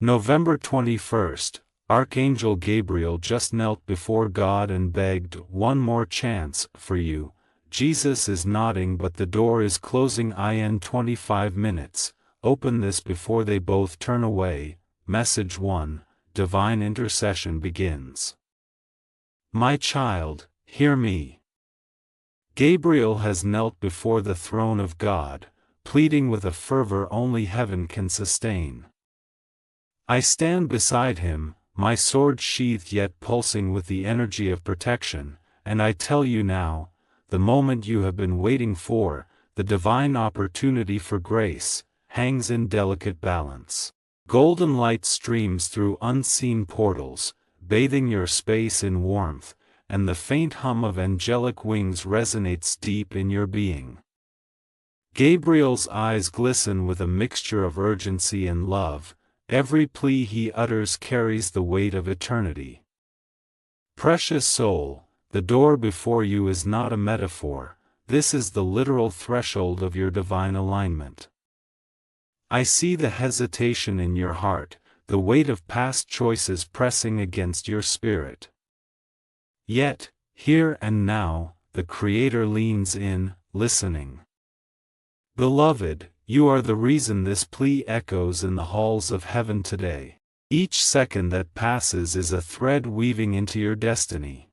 November 21st, Archangel Gabriel just knelt before God and begged one more chance for you. Jesus is nodding, but the door is closing in 25 minutes. Open this before they both turn away. Message 1, Divine Intercession begins. My child, hear me. Gabriel has knelt before the throne of God, pleading with a fervor only heaven can sustain. I stand beside him, my sword sheathed yet pulsing with the energy of protection, and I tell you now, the moment you have been waiting for, the divine opportunity for grace, hangs in delicate balance. Golden light streams through unseen portals, bathing your space in warmth, and the faint hum of angelic wings resonates deep in your being. Gabriel's eyes glisten with a mixture of urgency and love. Every plea he utters carries the weight of eternity. Precious soul, the door before you is not a metaphor, this is the literal threshold of your divine alignment. I see the hesitation in your heart, the weight of past choices pressing against your spirit. Yet, here and now, the Creator leans in, listening. Beloved, you are the reason this plea echoes in the halls of heaven today. Each second that passes is a thread weaving into your destiny.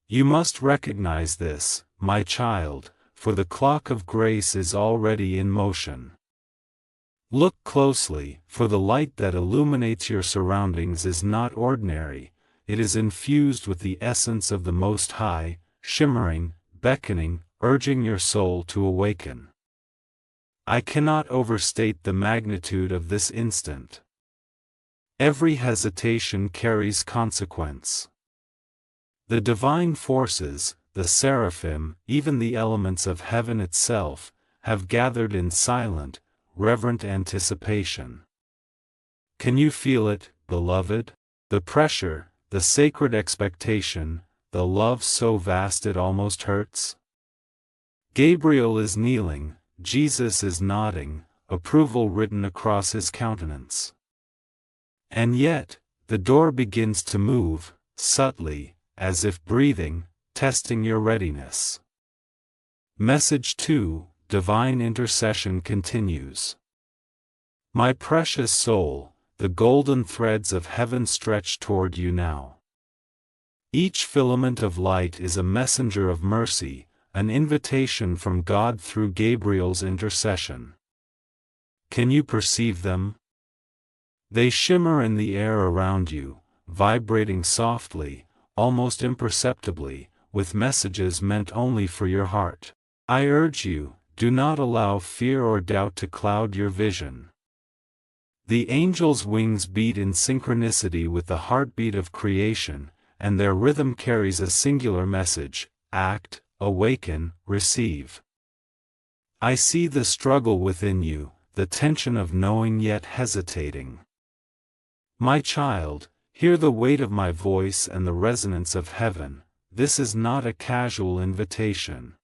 You must recognize this, my child, for the clock of grace is already in motion. Look closely, for the light that illuminates your surroundings is not ordinary, it is infused with the essence of the Most High, shimmering, beckoning, urging your soul to awaken. I cannot overstate the magnitude of this instant. Every hesitation carries consequence. The divine forces, the seraphim, even the elements of heaven itself, have gathered in silent, reverent anticipation. Can you feel it, beloved? The pressure, the sacred expectation, the love so vast it almost hurts? Gabriel is kneeling, Jesus is nodding, approval written across his countenance. And yet, the door begins to move, subtly, as if breathing, testing your readiness. Message 2, Divine Intercession continues. My precious soul, the golden threads of heaven stretch toward you now. Each filament of light is a messenger of mercy, an invitation from God through Gabriel's intercession. Can you perceive them? They shimmer in the air around you, vibrating softly, almost imperceptibly, with messages meant only for your heart. I urge you, do not allow fear or doubt to cloud your vision. The angels' wings beat in synchronicity with the heartbeat of creation, and their rhythm carries a singular message: act, awaken, receive. I see the struggle within you, the tension of knowing yet hesitating. My child, hear the weight of my voice and the resonance of heaven. This is not a casual invitation.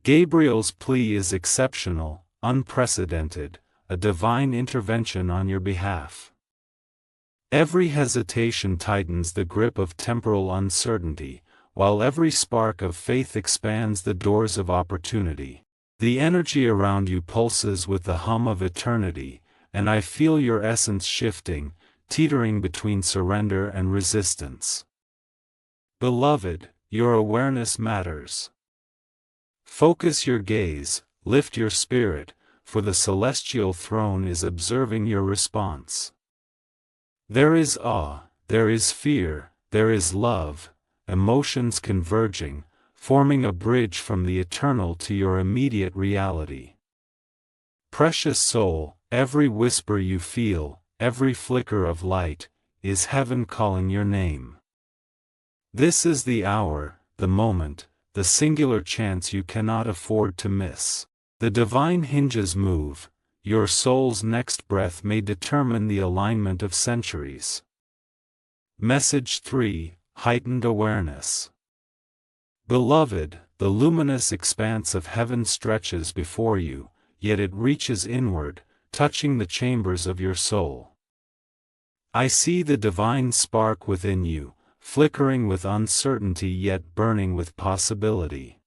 Gabriel's plea is exceptional, unprecedented, a divine intervention on your behalf. Every hesitation tightens the grip of temporal uncertainty, while every spark of faith expands the doors of opportunity. The energy around you pulses with the hum of eternity, and I feel your essence shifting, teetering between surrender and resistance. Beloved, your awareness matters. Focus your gaze, lift your spirit, for the celestial throne is observing your response. There is awe, there is fear, there is love, emotions converging, forming a bridge from the eternal to your immediate reality. Precious soul, every whisper you feel, every flicker of light, is heaven calling your name. This is the hour, the moment, the singular chance you cannot afford to miss. The divine hinges move, your soul's next breath may determine the alignment of centuries. Message 3, Heightened Awareness. Beloved, the luminous expanse of heaven stretches before you, yet it reaches inward, touching the chambers of your soul. I see the divine spark within you, flickering with uncertainty yet burning with possibility.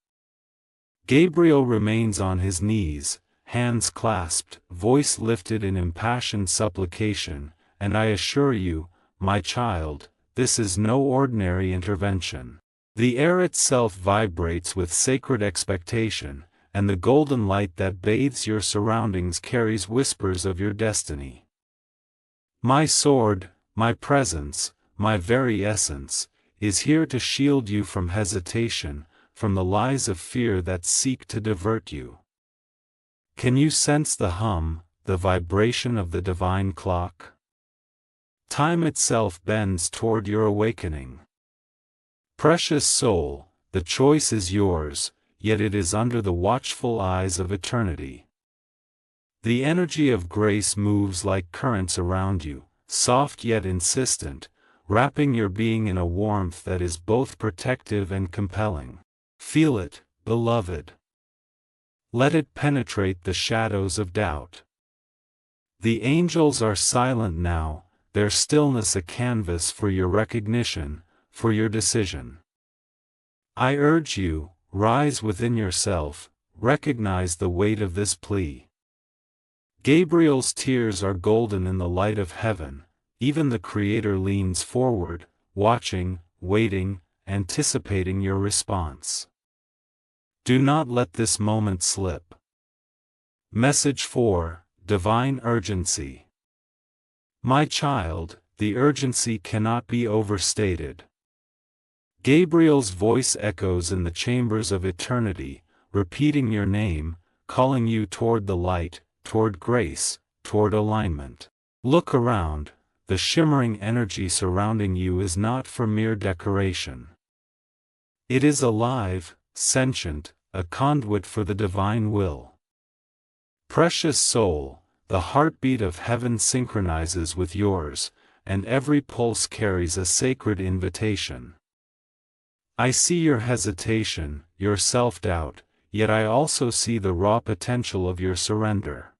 Gabriel remains on his knees, hands clasped, voice lifted in impassioned supplication, and I assure you, my child, this is no ordinary intervention. The air itself vibrates with sacred expectation, and the golden light that bathes your surroundings carries whispers of your destiny. My sword, my presence, my very essence, is here to shield you from hesitation, from the lies of fear that seek to divert you. Can you sense the hum, the vibration of the divine clock? Time itself bends toward your awakening. Precious soul, the choice is yours, yet it is under the watchful eyes of eternity. The energy of grace moves like currents around you, soft yet insistent, wrapping your being in a warmth that is both protective and compelling. Feel it, beloved. Let it penetrate the shadows of doubt. The angels are silent now, their stillness a canvas for your recognition, for your decision. I urge you, rise within yourself, recognize the weight of this plea. Gabriel's tears are golden in the light of heaven, even the Creator leans forward, watching, waiting, anticipating your response. Do not let this moment slip. Message 4, Divine Urgency. My child, the urgency cannot be overstated. Gabriel's voice echoes in the chambers of eternity, repeating your name, calling you toward the light, toward grace, toward alignment. Look around, the shimmering energy surrounding you is not for mere decoration. It is alive, sentient, a conduit for the divine will. Precious soul, the heartbeat of heaven synchronizes with yours, and every pulse carries a sacred invitation. I see your hesitation, your self-doubt, yet I also see the raw potential of your surrender.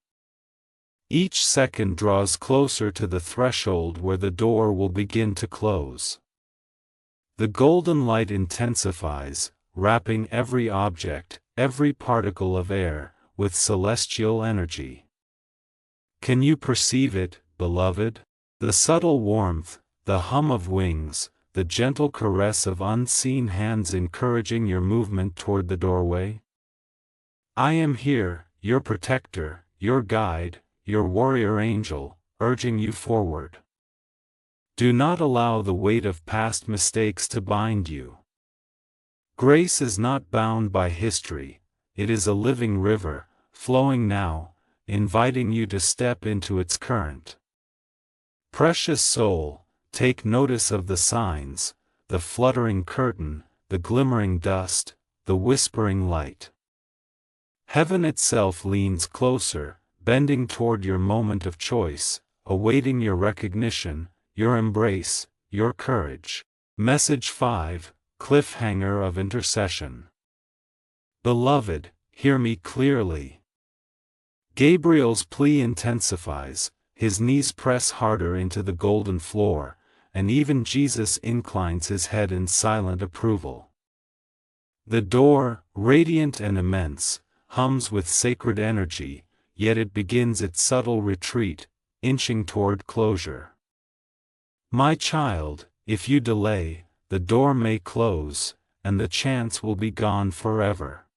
Each second draws closer to the threshold where the door will begin to close. The golden light intensifies, wrapping every object, every particle of air, with celestial energy. Can you perceive it, beloved? The subtle warmth, the hum of wings, the gentle caress of unseen hands encouraging your movement toward the doorway? I am here, your protector, your guide, your warrior angel, urging you forward. Do not allow the weight of past mistakes to bind you. Grace is not bound by history, it is a living river, flowing now, inviting you to step into its current. Precious soul, take notice of the signs, the fluttering curtain, the glimmering dust, the whispering light. Heaven itself leans closer, bending toward your moment of choice, awaiting your recognition, your embrace, your courage. Message 5, Cliffhanger of Intercession. Beloved, hear me clearly. Gabriel's plea intensifies, his knees press harder into the golden floor, and even Jesus inclines his head in silent approval. The door, radiant and immense, hums with sacred energy, yet it begins its subtle retreat, inching toward closure. My child, if you delay, the door may close, and the chance will be gone forever.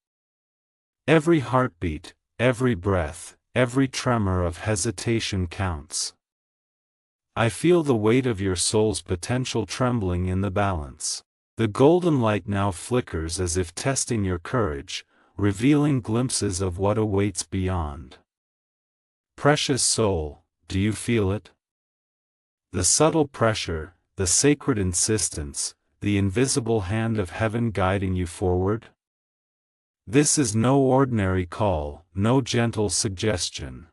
Every heartbeat, every breath, every tremor of hesitation counts. I feel the weight of your soul's potential trembling in the balance. The golden light now flickers as if testing your courage, revealing glimpses of what awaits beyond. Precious soul, do you feel it? The subtle pressure, the sacred insistence, the invisible hand of heaven guiding you forward? This is no ordinary call, no gentle suggestion.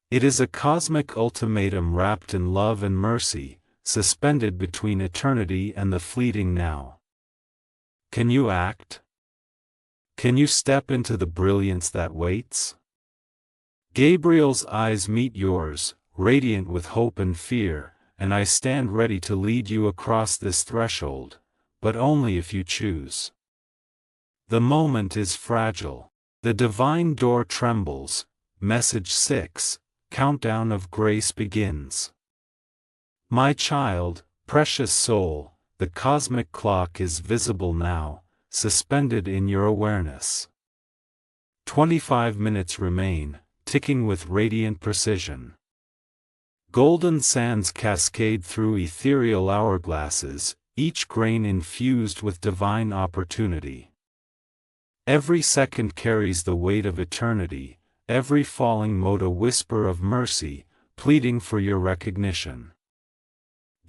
It is a cosmic ultimatum wrapped in love and mercy, suspended between eternity and the fleeting now. Can you act? Can you step into the brilliance that waits? Gabriel's eyes meet yours, radiant with hope and fear, and I stand ready to lead you across this threshold, but only if you choose. The moment is fragile. The divine door trembles. Message 6, Countdown of Grace begins. My child, precious soul, the cosmic clock is visible now, suspended in your awareness. 25 minutes remain, ticking with radiant precision. Golden sands cascade through ethereal hourglasses, each grain infused with divine opportunity. Every second carries the weight of eternity, every falling mote a whisper of mercy, pleading for your recognition.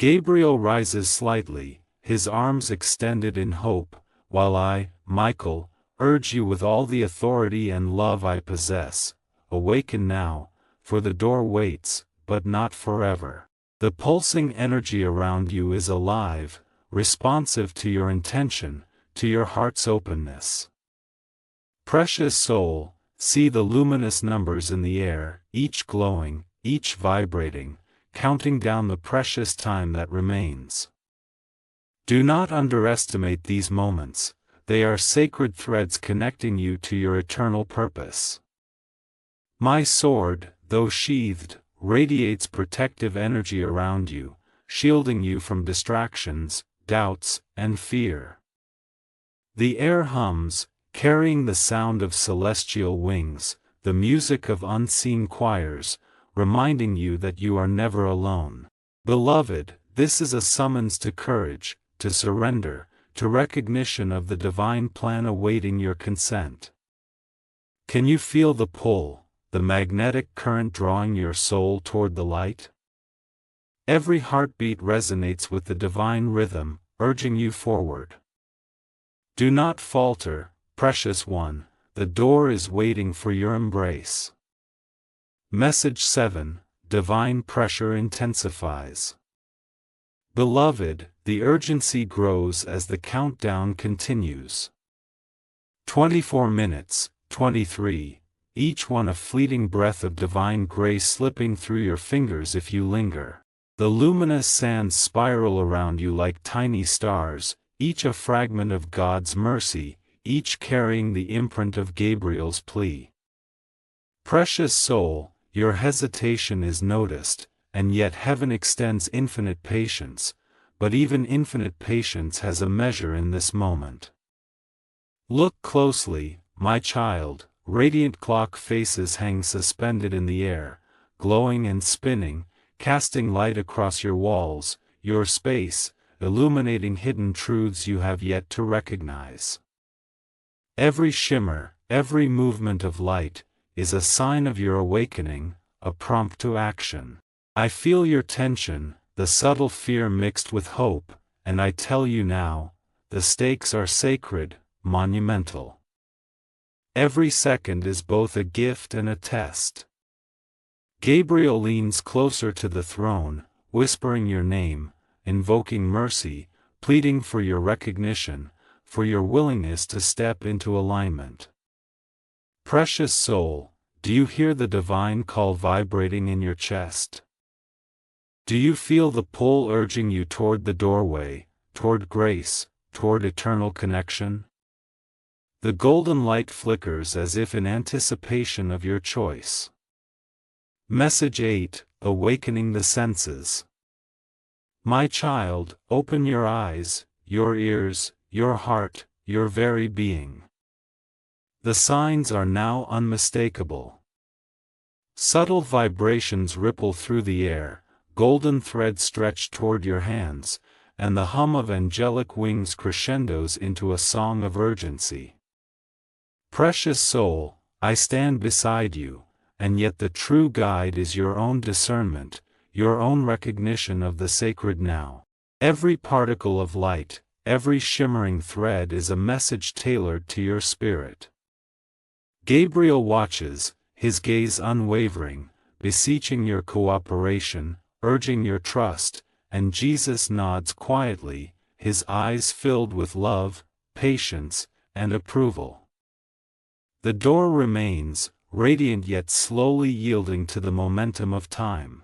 Gabriel rises slightly, his arms extended in hope, while I, Michael, urge you with all the authority and love I possess, awaken now, for the door waits, but not forever. The pulsing energy around you is alive, responsive to your intention, to your heart's openness. Precious soul, see the luminous numbers in the air, each glowing, each vibrating, counting down the precious time that remains. Do not underestimate these moments, they are sacred threads connecting you to your eternal purpose. My sword, though sheathed, radiates protective energy around you, shielding you from distractions, doubts, and fear. The air hums, carrying the sound of celestial wings, the music of unseen choirs, reminding you that you are never alone. Beloved, this is a summons to courage, to surrender, to recognition of the divine plan awaiting your consent. Can you feel the pull, the magnetic current drawing your soul toward the light? Every heartbeat resonates with the divine rhythm, urging you forward. Do not falter, precious one, the door is waiting for your embrace. Message 7, Divine Pressure Intensifies. Beloved, the urgency grows as the countdown continues. 24 minutes, 23, each one a fleeting breath of divine grace slipping through your fingers if you linger. The luminous sands spiral around you like tiny stars, each a fragment of God's mercy, each carrying the imprint of Gabriel's plea. Precious soul, your hesitation is noticed, and yet heaven extends infinite patience, but even infinite patience has a measure in this moment. Look closely, my child, radiant clock faces hang suspended in the air, glowing and spinning, casting light across your walls, your space, illuminating hidden truths you have yet to recognize. Every shimmer, every movement of light, is a sign of your awakening, a prompt to action. I feel your tension, the subtle fear mixed with hope, and I tell you now, the stakes are sacred, monumental. Every second is both a gift and a test. Gabriel leans closer to the throne, whispering your name, invoking mercy, pleading for your recognition, for your willingness to step into alignment. Precious soul, do you hear the divine call vibrating in your chest? Do you feel the pull urging you toward the doorway, toward grace, toward eternal connection? The golden light flickers as if in anticipation of your choice. Message 8, Awakening the Senses. My child, open your eyes, your ears, your heart, your very being. The signs are now unmistakable. Subtle vibrations ripple through the air, golden threads stretch toward your hands, and the hum of angelic wings crescendos into a song of urgency. Precious soul, I stand beside you, and yet the true guide is your own discernment, your own recognition of the sacred now. Every particle of light, every shimmering thread is a message tailored to your spirit. Gabriel watches, his gaze unwavering, beseeching your cooperation, urging your trust, and Jesus nods quietly, his eyes filled with love, patience, and approval. The door remains, radiant yet slowly yielding to the momentum of time.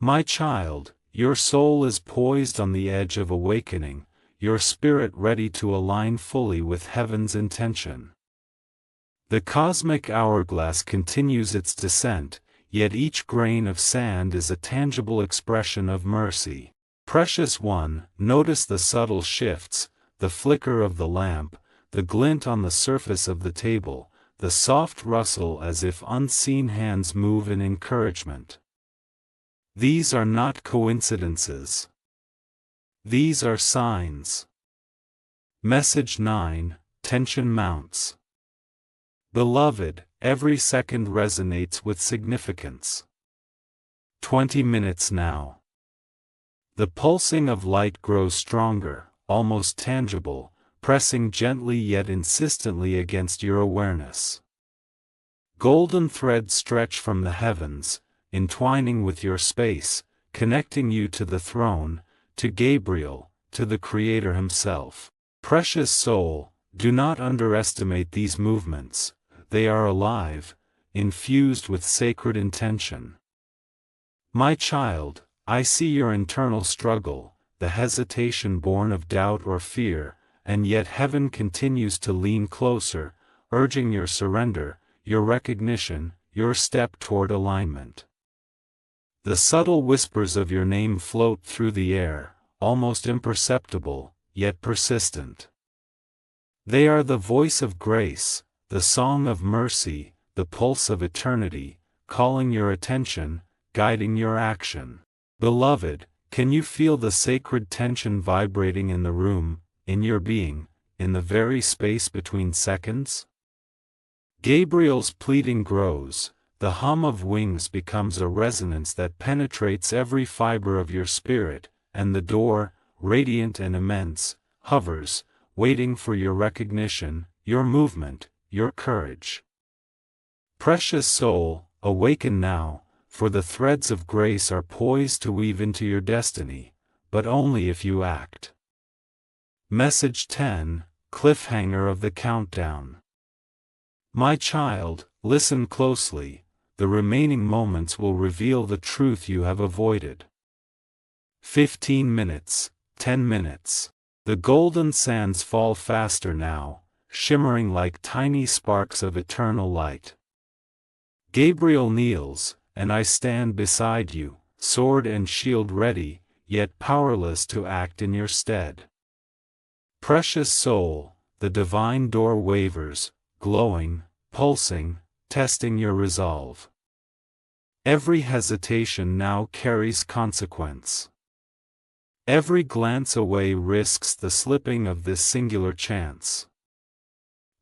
My child, Your soul is poised on the edge of awakening, your spirit ready to align fully with heaven's intention. The cosmic hourglass continues its descent, yet each grain of sand is a tangible expression of mercy. Precious one, notice the subtle shifts, the flicker of the lamp, the glint on the surface of the table, the soft rustle as if unseen hands move in encouragement. These are not coincidences. These are signs. Message 9, Tension mounts. Beloved, every second resonates with significance. 20 minutes now. The pulsing of light grows stronger, almost tangible, pressing gently yet insistently against your awareness. Golden threads stretch from the heavens, entwining with your space, connecting you to the throne, to Gabriel, to the Creator himself. Precious soul, do not underestimate these movements, they are alive, infused with sacred intention. My child, I see your internal struggle, the hesitation born of doubt or fear, and yet heaven continues to lean closer, urging your surrender, your recognition, your step toward alignment. The subtle whispers of your name float through the air, almost imperceptible, yet persistent. They are the voice of grace, the song of mercy, the pulse of eternity, calling your attention, guiding your action. Beloved, can you feel the sacred tension vibrating in the room, in your being, in the very space between seconds? Gabriel's pleading grows, the hum of wings becomes a resonance that penetrates every fiber of your spirit, and the door, radiant and immense, hovers, waiting for your recognition, your movement, your courage. Precious soul, awaken now, for the threads of grace are poised to weave into your destiny, but only if you act. Message 10, Cliffhanger of the Countdown. My child, listen closely, the remaining moments will reveal the truth you have avoided. 15 minutes, 10 minutes. The golden sands fall faster now, shimmering like tiny sparks of eternal light. Gabriel kneels, and I stand beside you, sword and shield ready, yet powerless to act in your stead. Precious soul, the divine door wavers, glowing, pulsing, testing your resolve. Every hesitation now carries consequence. Every glance away risks the slipping of this singular chance.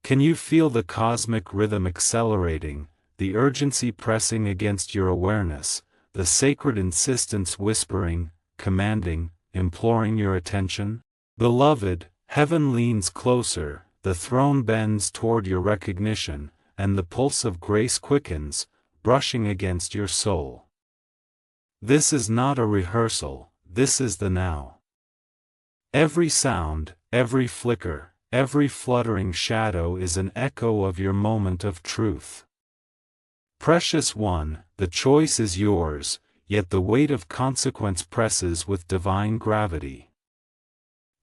Can you feel the cosmic rhythm accelerating, the urgency pressing against your awareness, the sacred insistence whispering, commanding, imploring your attention? Beloved, heaven leans closer, the throne bends toward your recognition, and the pulse of grace quickens, brushing against your soul. This is not a rehearsal, this is the now. Every sound, every flicker, every fluttering shadow is an echo of your moment of truth. Precious one, the choice is yours, yet the weight of consequence presses with divine gravity.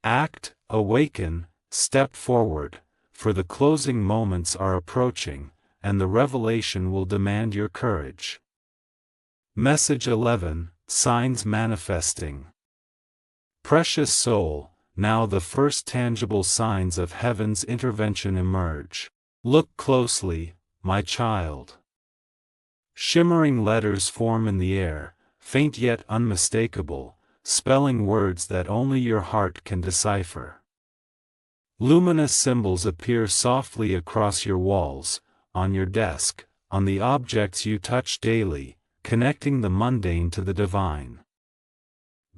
Act, awaken, step forward, for the closing moments are approaching, and the revelation will demand your courage. Message 11, Signs manifesting. Precious soul, now the first tangible signs of heaven's intervention emerge. Look closely, my child. Shimmering letters form in the air, faint yet unmistakable, spelling words that only your heart can decipher. Luminous symbols appear softly across your walls, on your desk, on the objects you touch daily, connecting the mundane to the divine.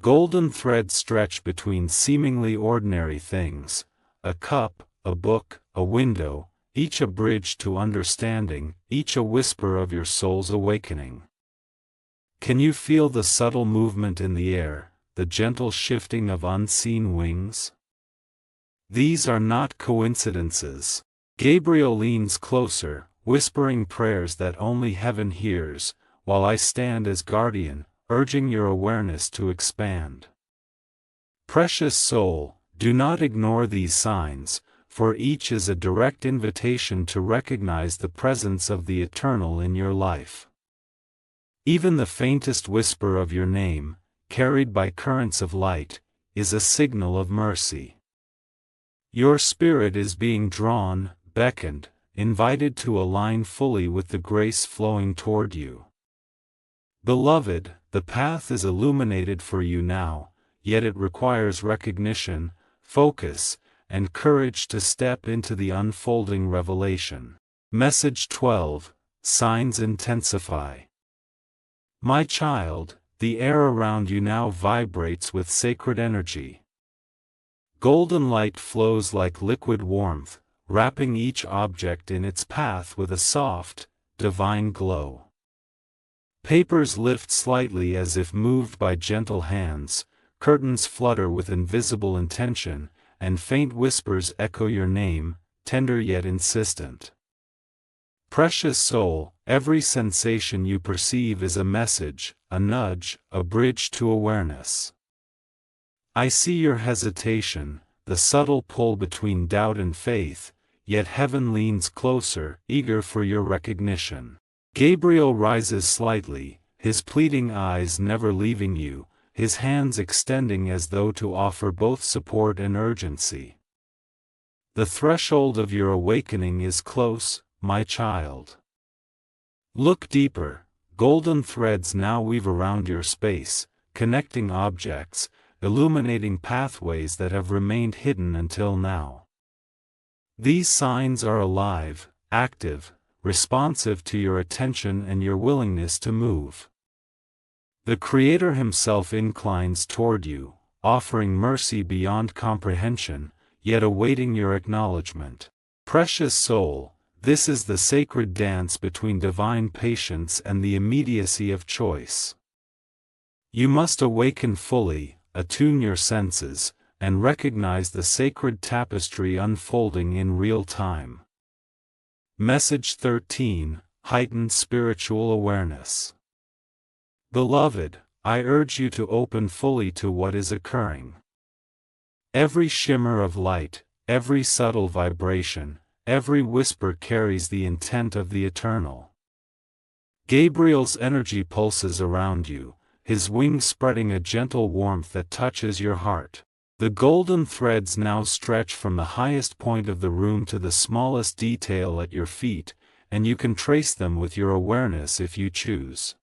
Golden threads stretch between seemingly ordinary things, a cup, a book, a window, each a bridge to understanding, each a whisper of your soul's awakening. Can you feel the subtle movement in the air, the gentle shifting of unseen wings? These are not coincidences. Gabriel leans closer, whispering prayers that only heaven hears, while I stand as guardian, urging your awareness to expand. Precious soul, do not ignore these signs, for each is a direct invitation to recognize the presence of the Eternal in your life. Even the faintest whisper of your name, carried by currents of light, is a signal of mercy. Your spirit is being drawn, beckoned, invited to align fully with the grace flowing toward you. Beloved, the path is illuminated for you now, yet it requires recognition, focus, and courage to step into the unfolding revelation. Message 12, Signs Intensify. My child, the air around you now vibrates with sacred energy. Golden light flows like liquid warmth, wrapping each object in its path with a soft, divine glow. Papers lift slightly as if moved by gentle hands, curtains flutter with invisible intention, and faint whispers echo your name, tender yet insistent. Precious soul, every sensation you perceive is a message, a nudge, a bridge to awareness. I see your hesitation, the subtle pull between doubt and faith, yet heaven leans closer, eager for your recognition. Gabriel rises slightly, his pleading eyes never leaving you, his hands extending as though to offer both support and urgency. The threshold of your awakening is close, my child. Look deeper, golden threads now weave around your space, connecting objects, illuminating pathways that have remained hidden until now. These signs are alive, active, responsive to your attention and your willingness to move. The Creator Himself inclines toward you, offering mercy beyond comprehension, yet awaiting your acknowledgement. Precious soul, this is the sacred dance between divine patience and the immediacy of choice. You must awaken fully, attune your senses, and recognize the sacred tapestry unfolding in real time. Message 13, Heightened Spiritual Awareness. Beloved, I urge you to open fully to what is occurring. Every shimmer of light, every subtle vibration, every whisper carries the intent of the Eternal. Gabriel's energy pulses around you, his wings spreading a gentle warmth that touches your heart. The golden threads now stretch from the highest point of the room to the smallest detail at your feet, and you can trace them with your awareness if you choose.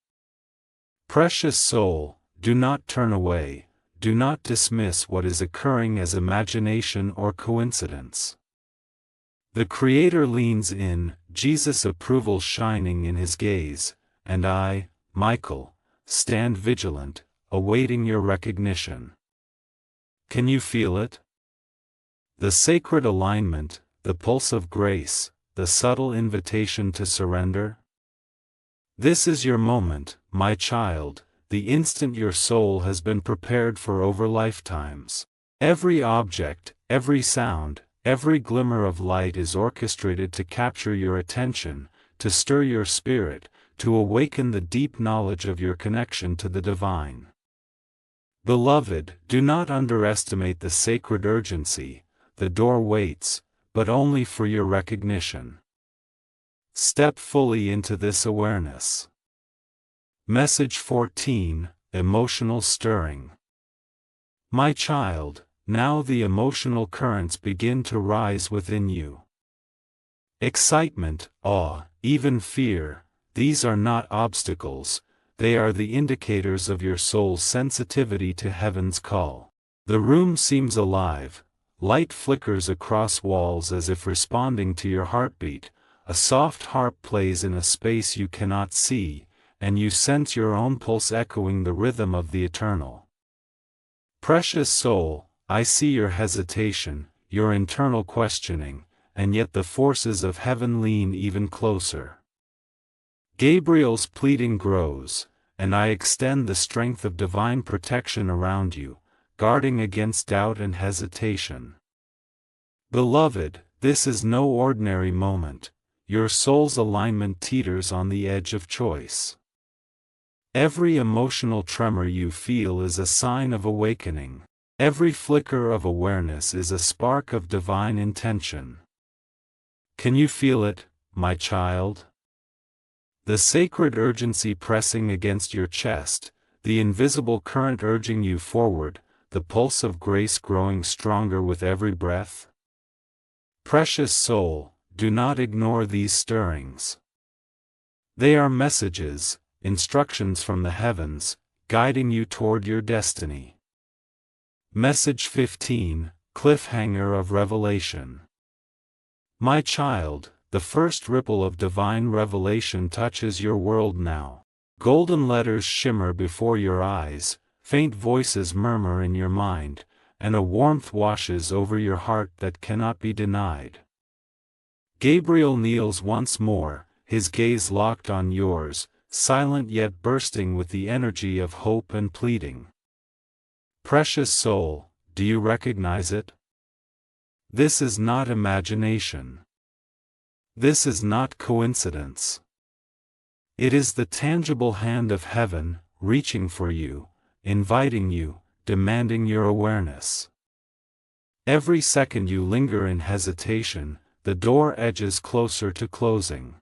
Precious soul, do not turn away, do not dismiss what is occurring as imagination or coincidence. The Creator leans in, Jesus' approval shining in his gaze, and I, Michael, stand vigilant, awaiting your recognition. Can you feel it? The sacred alignment, the pulse of grace, the subtle invitation to surrender? This is your moment, my child, the instant your soul has been prepared for over lifetimes. Every object, every sound, every glimmer of light is orchestrated to capture your attention, to stir your spirit, to awaken the deep knowledge of your connection to the divine. Beloved, do not underestimate the sacred urgency. The door waits, but only for your recognition. Step fully into this awareness. Message 14, Emotional Stirring. My child, now the emotional currents begin to rise within you. Excitement, awe, even fear, these are not obstacles, they are the indicators of your soul's sensitivity to heaven's call. The room seems alive, light flickers across walls as if responding to your heartbeat, a soft harp plays in a space you cannot see, and you sense your own pulse echoing the rhythm of the Eternal. Precious soul, I see your hesitation, your internal questioning, and yet the forces of heaven lean even closer. Gabriel's pleading grows, and I extend the strength of divine protection around you, guarding against doubt and hesitation. Beloved, this is no ordinary moment. Your soul's alignment teeters on the edge of choice. Every emotional tremor you feel is a sign of awakening. Every flicker of awareness is a spark of divine intention. Can you feel it, my child? The sacred urgency pressing against your chest, the invisible current urging you forward, the pulse of grace growing stronger with every breath? Precious soul, do not ignore these stirrings. They are messages, instructions from the heavens, guiding you toward your destiny. Message 15, Cliffhanger of Revelation. My child, the first ripple of divine revelation touches your world now. Golden letters shimmer before your eyes, faint voices murmur in your mind, and a warmth washes over your heart that cannot be denied. Gabriel kneels once more, his gaze locked on yours, silent yet bursting with the energy of hope and pleading. Precious soul, do you recognize it? This is not imagination. This is not coincidence. It is the tangible hand of heaven, reaching for you, inviting you, demanding your awareness. Every second you linger in hesitation, the door edges closer to closing.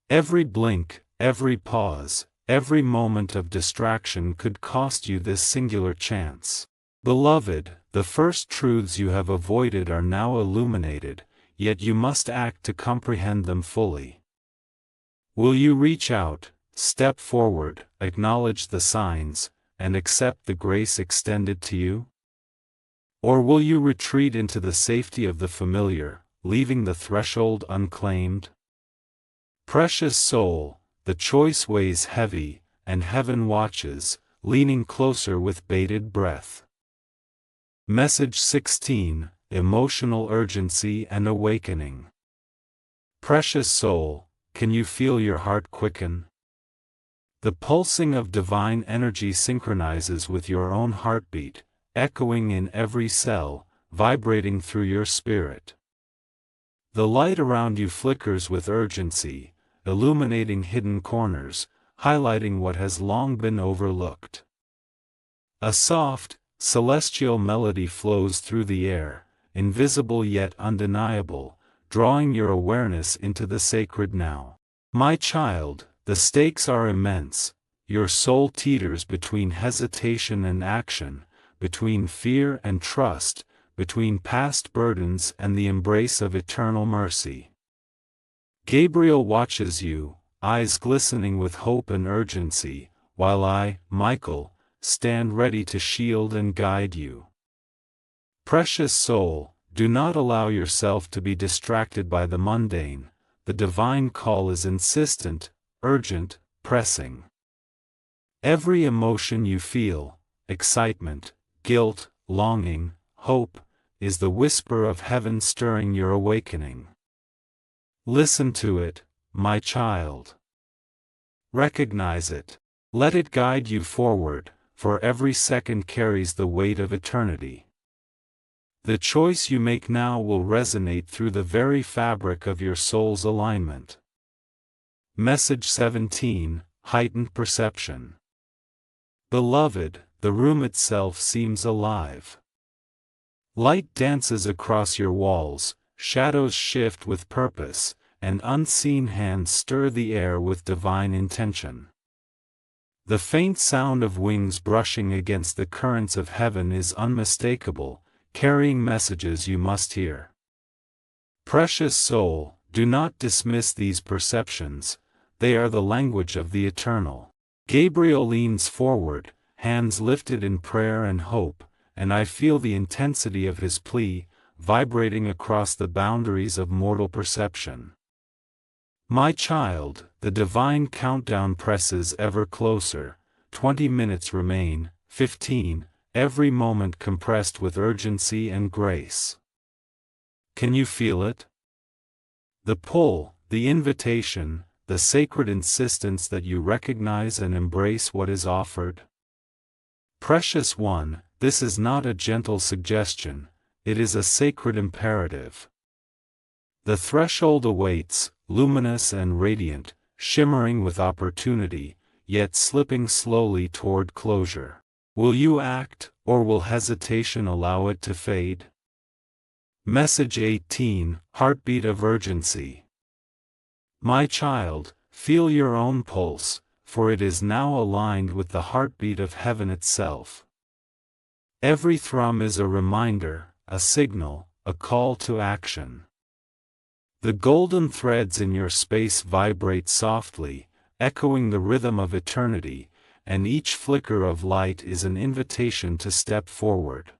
Every blink, every pause, every moment of distraction could cost you this singular chance. Beloved, the first truths you have avoided are now illuminated, yet you must act to comprehend them fully. Will you reach out, step forward, acknowledge the signs, and accept the grace extended to you? Or will you retreat into the safety of the familiar, leaving the threshold unclaimed? Precious soul, the choice weighs heavy, and heaven watches, leaning closer with bated breath. Message 16, Emotional Urgency and Awakening. Precious soul, can you feel your heart quicken? The pulsing of divine energy synchronizes with your own heartbeat, echoing in every cell, vibrating through your spirit. The light around you flickers with urgency, illuminating hidden corners, highlighting what has long been overlooked. A soft, celestial melody flows through the air, invisible yet undeniable, drawing your awareness into the sacred now. My child, the stakes are immense, your soul teeters between hesitation and action, between fear and trust, between past burdens and the embrace of eternal mercy. Gabriel watches you, eyes glistening with hope and urgency, while I, Michael, stand ready to shield and guide you. Precious soul, do not allow yourself to be distracted by the mundane. The divine call is insistent, urgent, pressing. Every emotion you feel, excitement, guilt, longing, hope, is the whisper of heaven stirring your awakening. Listen to it, my child. Recognize it. Let it guide you forward, for every second carries the weight of eternity. The choice you make now will resonate through the very fabric of your soul's alignment. Message 17, Heightened Perception. Beloved, the room itself seems alive. Light dances across your walls, shadows shift with purpose, and unseen hands stir the air with divine intention. The faint sound of wings brushing against the currents of heaven is unmistakable, carrying messages you must hear. Precious soul, do not dismiss these perceptions, they are the language of the eternal. Gabriel leans forward, hands lifted in prayer and hope, and I feel the intensity of his plea, vibrating across the boundaries of mortal perception. My child, the divine countdown presses ever closer, 20 minutes remain, 15, every moment compressed with urgency and grace. Can you feel it? The pull, the invitation, the sacred insistence that you recognize and embrace what is offered? Precious one, this is not a gentle suggestion, it is a sacred imperative. The threshold awaits, luminous and radiant, shimmering with opportunity, yet slipping slowly toward closure. Will you act, or will hesitation allow it to fade? Message 18, Heartbeat of Urgency. My child, feel your own pulse, for it is now aligned with the heartbeat of heaven itself. Every thrum is a reminder, a signal, a call to action. The golden threads in your space vibrate softly, echoing the rhythm of eternity, and each flicker of light is an invitation to step forward.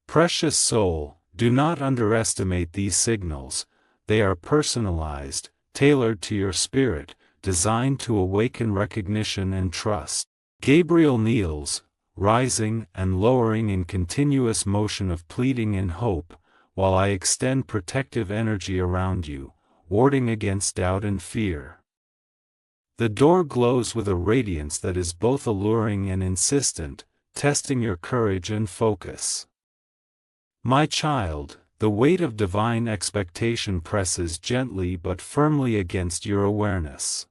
Precious soul, do not underestimate these signals. They are personalized, tailored to your spirit, designed to awaken recognition and trust. Gabriel kneels, rising and lowering in continuous motion of pleading and hope, while I extend protective energy around you, warding against doubt and fear. The door glows with a radiance that is both alluring and insistent, testing your courage and focus. My child, the weight of divine expectation presses gently but firmly against your awareness.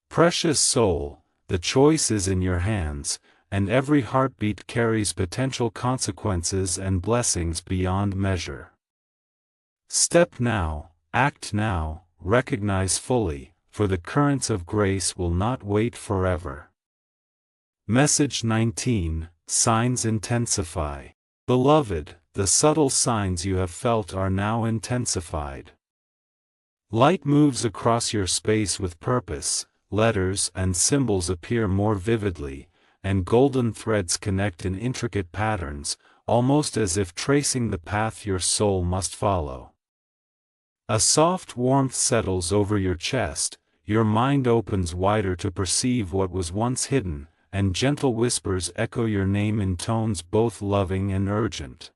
Precious soul, the choice is in your hands, and every heartbeat carries potential consequences and blessings beyond measure. Step now, act now, recognize fully, for the currents of grace will not wait forever. Message 19, Signs intensify. Beloved, the subtle signs you have felt are now intensified. Light moves across your space with purpose, letters and symbols appear more vividly, and golden threads connect in intricate patterns, almost as if tracing the path your soul must follow. A soft warmth settles over your chest, your mind opens wider to perceive what was once hidden, and gentle whispers echo your name in tones both loving and urgent.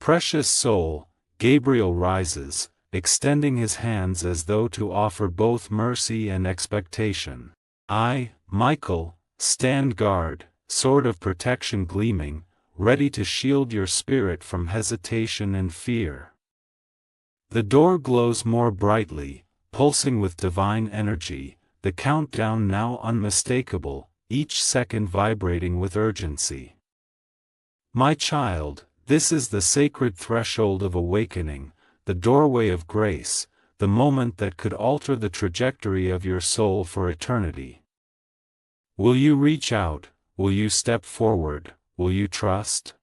Precious soul, Gabriel rises, extending his hands as though to offer both mercy and expectation. I, Michael, stand guard, sword of protection gleaming, ready to shield your spirit from hesitation and fear. The door glows more brightly, pulsing with divine energy, the countdown now unmistakable, each second vibrating with urgency. My child, this is the sacred threshold of awakening, the doorway of grace, the moment that could alter the trajectory of your soul for eternity. Will you reach out? Will you step forward? Will you trust?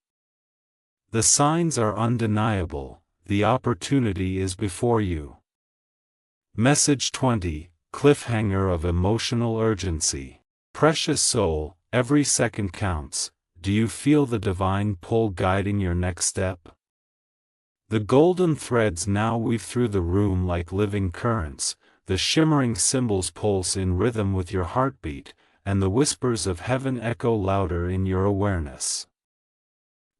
The signs are undeniable, the opportunity is before you. Message 20, Cliffhanger of Emotional Urgency. Precious soul, every second counts. Do you feel the divine pull guiding your next step? The golden threads now weave through the room like living currents, the shimmering symbols pulse in rhythm with your heartbeat, and the whispers of heaven echo louder in your awareness.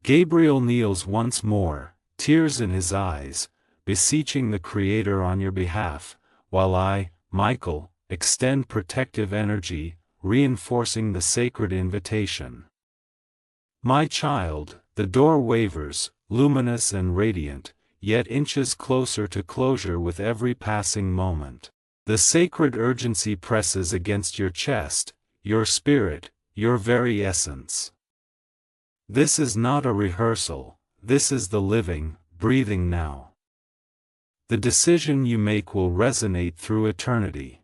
Gabriel kneels once more, tears in his eyes, beseeching the Creator on your behalf, while I, Michael, extend protective energy, reinforcing the sacred invitation. My child, the door wavers, luminous and radiant, yet inches closer to closure with every passing moment. The sacred urgency presses against your chest, your spirit, your very essence. This is not a rehearsal, this is the living, breathing now. The decision you make will resonate through eternity.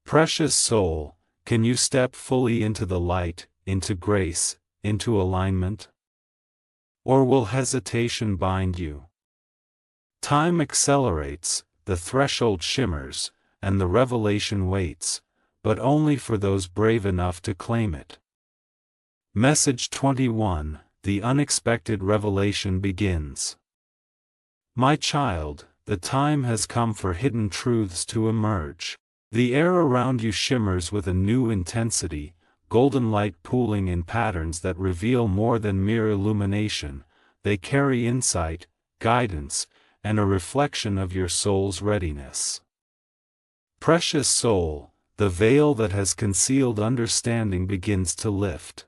Precious soul, can you step fully into the light, into grace, into alignment? Or will hesitation bind you? Time accelerates, the threshold shimmers, and the revelation waits, but only for those brave enough to claim it. Message 21, The unexpected revelation begins. My child, the time has come for hidden truths to emerge. The air around you shimmers with a new intensity, golden light pooling in patterns that reveal more than mere illumination. They carry insight, guidance, and a reflection of your soul's readiness. Precious soul, the veil that has concealed understanding begins to lift.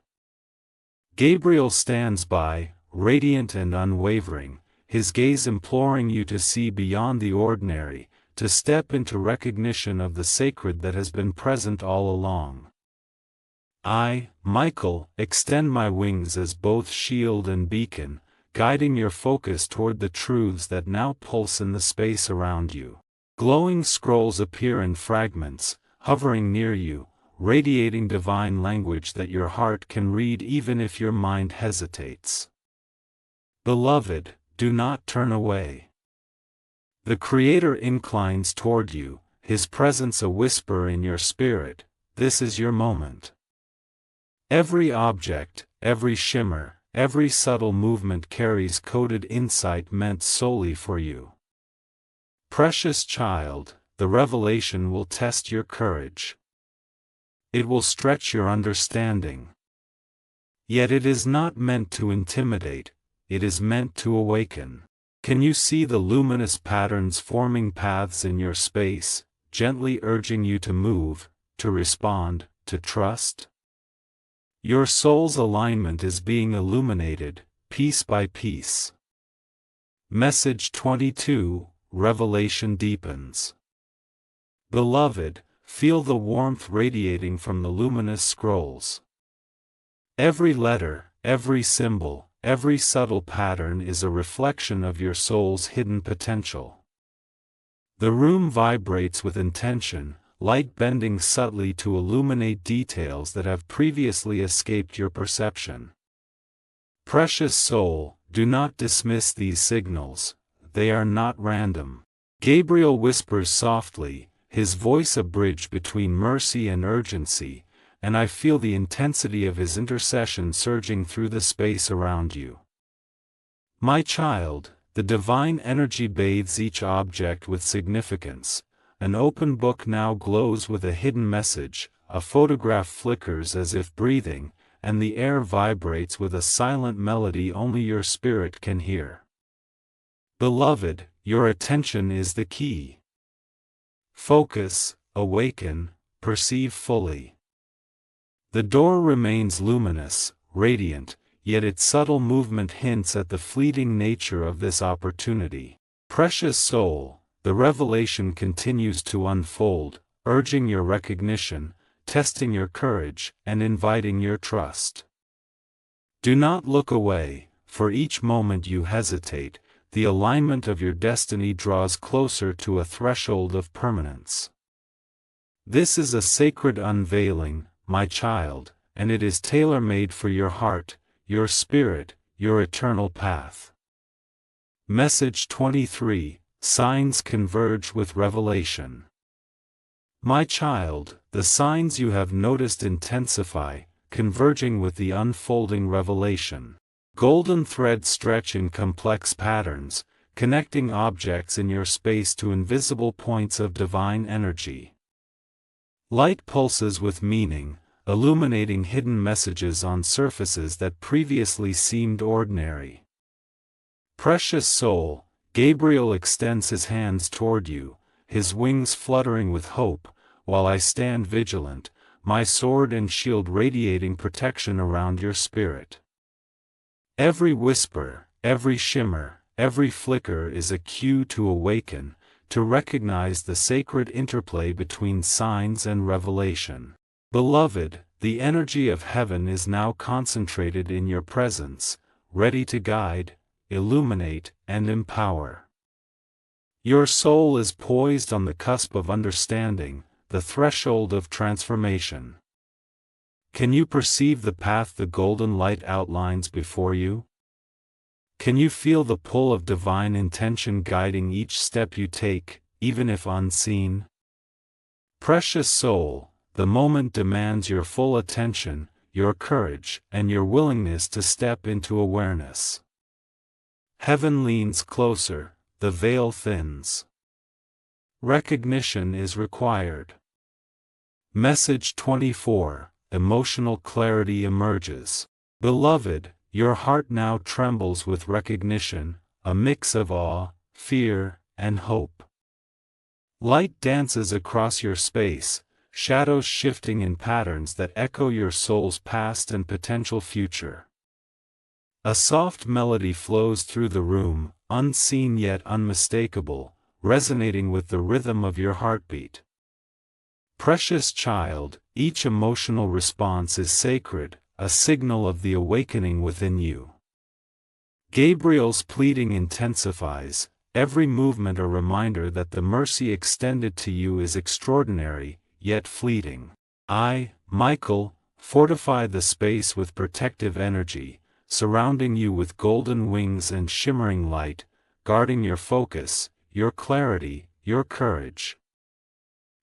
Gabriel stands by, radiant and unwavering, his gaze imploring you to see beyond the ordinary, to step into recognition of the sacred that has been present all along. I, Michael, extend my wings as both shield and beacon, guiding your focus toward the truths that now pulse in the space around you. Glowing scrolls appear in fragments, hovering near you, radiating divine language that your heart can read even if your mind hesitates. Beloved, do not turn away. The Creator inclines toward you, His presence a whisper in your spirit. This is your moment. Every object, every shimmer, every subtle movement carries coded insight meant solely for you. Precious child, the revelation will test your courage. It will stretch your understanding. Yet it is not meant to intimidate, it is meant to awaken. Can you see the luminous patterns forming paths in your space, gently urging you to move, to respond, to trust? Your soul's alignment is being illuminated, piece by piece. Message 22, Revelation deepens. Beloved, feel the warmth radiating from the luminous scrolls. Every letter, every symbol, every subtle pattern is a reflection of your soul's hidden potential. The room vibrates with intention, light bending subtly to illuminate details that have previously escaped your perception. Precious soul, do not dismiss these signals, they are not random. Gabriel whispers softly, his voice a bridge between mercy and urgency, and I feel the intensity of his intercession surging through the space around you. My child, the divine energy bathes each object with significance. An open book now glows with a hidden message, a photograph flickers as if breathing, and the air vibrates with a silent melody only your spirit can hear. Beloved, your attention is the key. Focus, awaken, perceive fully. The door remains luminous, radiant, yet its subtle movement hints at the fleeting nature of this opportunity. Precious soul, the revelation continues to unfold, urging your recognition, testing your courage, and inviting your trust. Do not look away, for each moment you hesitate, the alignment of your destiny draws closer to a threshold of permanence. This is a sacred unveiling, my child, and it is tailor-made for your heart, your spirit, your eternal path. Message 23, Signs converge with revelation. My child, the signs you have noticed intensify, converging with the unfolding revelation. Golden threads stretch in complex patterns, connecting objects in your space to invisible points of divine energy. Light pulses with meaning, illuminating hidden messages on surfaces that previously seemed ordinary. Precious soul, Gabriel extends his hands toward you, his wings fluttering with hope, while I stand vigilant, my sword and shield radiating protection around your spirit. Every whisper, every shimmer, every flicker is a cue to awaken, to recognize the sacred interplay between signs and revelation. Beloved, the energy of heaven is now concentrated in your presence, ready to guide, illuminate, and empower. Your soul is poised on the cusp of understanding, the threshold of transformation. Can you perceive the path the golden light outlines before you? Can you feel the pull of divine intention guiding each step you take, even if unseen? Precious soul, the moment demands your full attention, your courage, and your willingness to step into awareness. Heaven leans closer, the veil thins. Recognition is required. Message 24, Emotional clarity emerges. Beloved, your heart now trembles with recognition, a mix of awe, fear, and hope. Light dances across your space, shadows shifting in patterns that echo your soul's past and potential future. A soft melody flows through the room, unseen yet unmistakable, resonating with the rhythm of your heartbeat. Precious child, each emotional response is sacred, a signal of the awakening within you. Gabriel's pleading intensifies, every movement a reminder that the mercy extended to you is extraordinary, yet fleeting. I, Michael, fortify the space with protective energy, surrounding you with golden wings and shimmering light, guarding your focus, your clarity, your courage.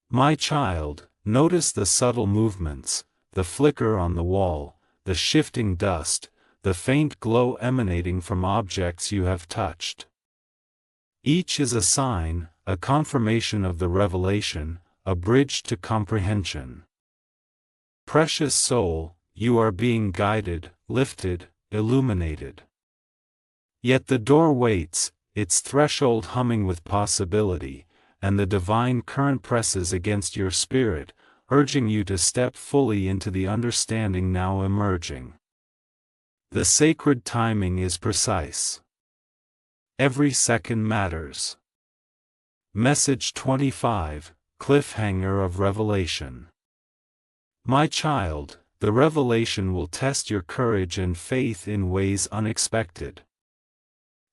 My child, notice the subtle movements, the flicker on the wall, the shifting dust, the faint glow emanating from objects you have touched. Each is a sign, a confirmation of the revelation, a bridge to comprehension. Precious soul, you are being guided, lifted, illuminated. Yet the door waits, its threshold humming with possibility, and the divine current presses against your spirit, urging you to step fully into the understanding now emerging. The sacred timing is precise. Every second matters. Message 25, Cliffhanger of Revelation. My child, the revelation will test your courage and faith in ways unexpected.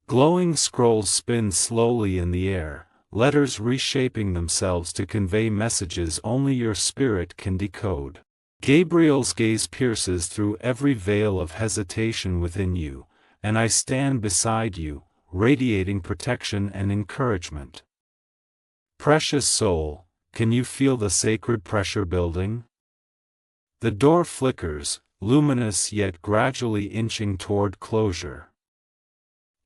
Glowing scrolls spin slowly in the air, letters reshaping themselves to convey messages only your spirit can decode. Gabriel's gaze pierces through every veil of hesitation within you, and I stand beside you, radiating protection and encouragement. Precious soul, can you feel the sacred pressure building? The door flickers, luminous yet gradually inching toward closure.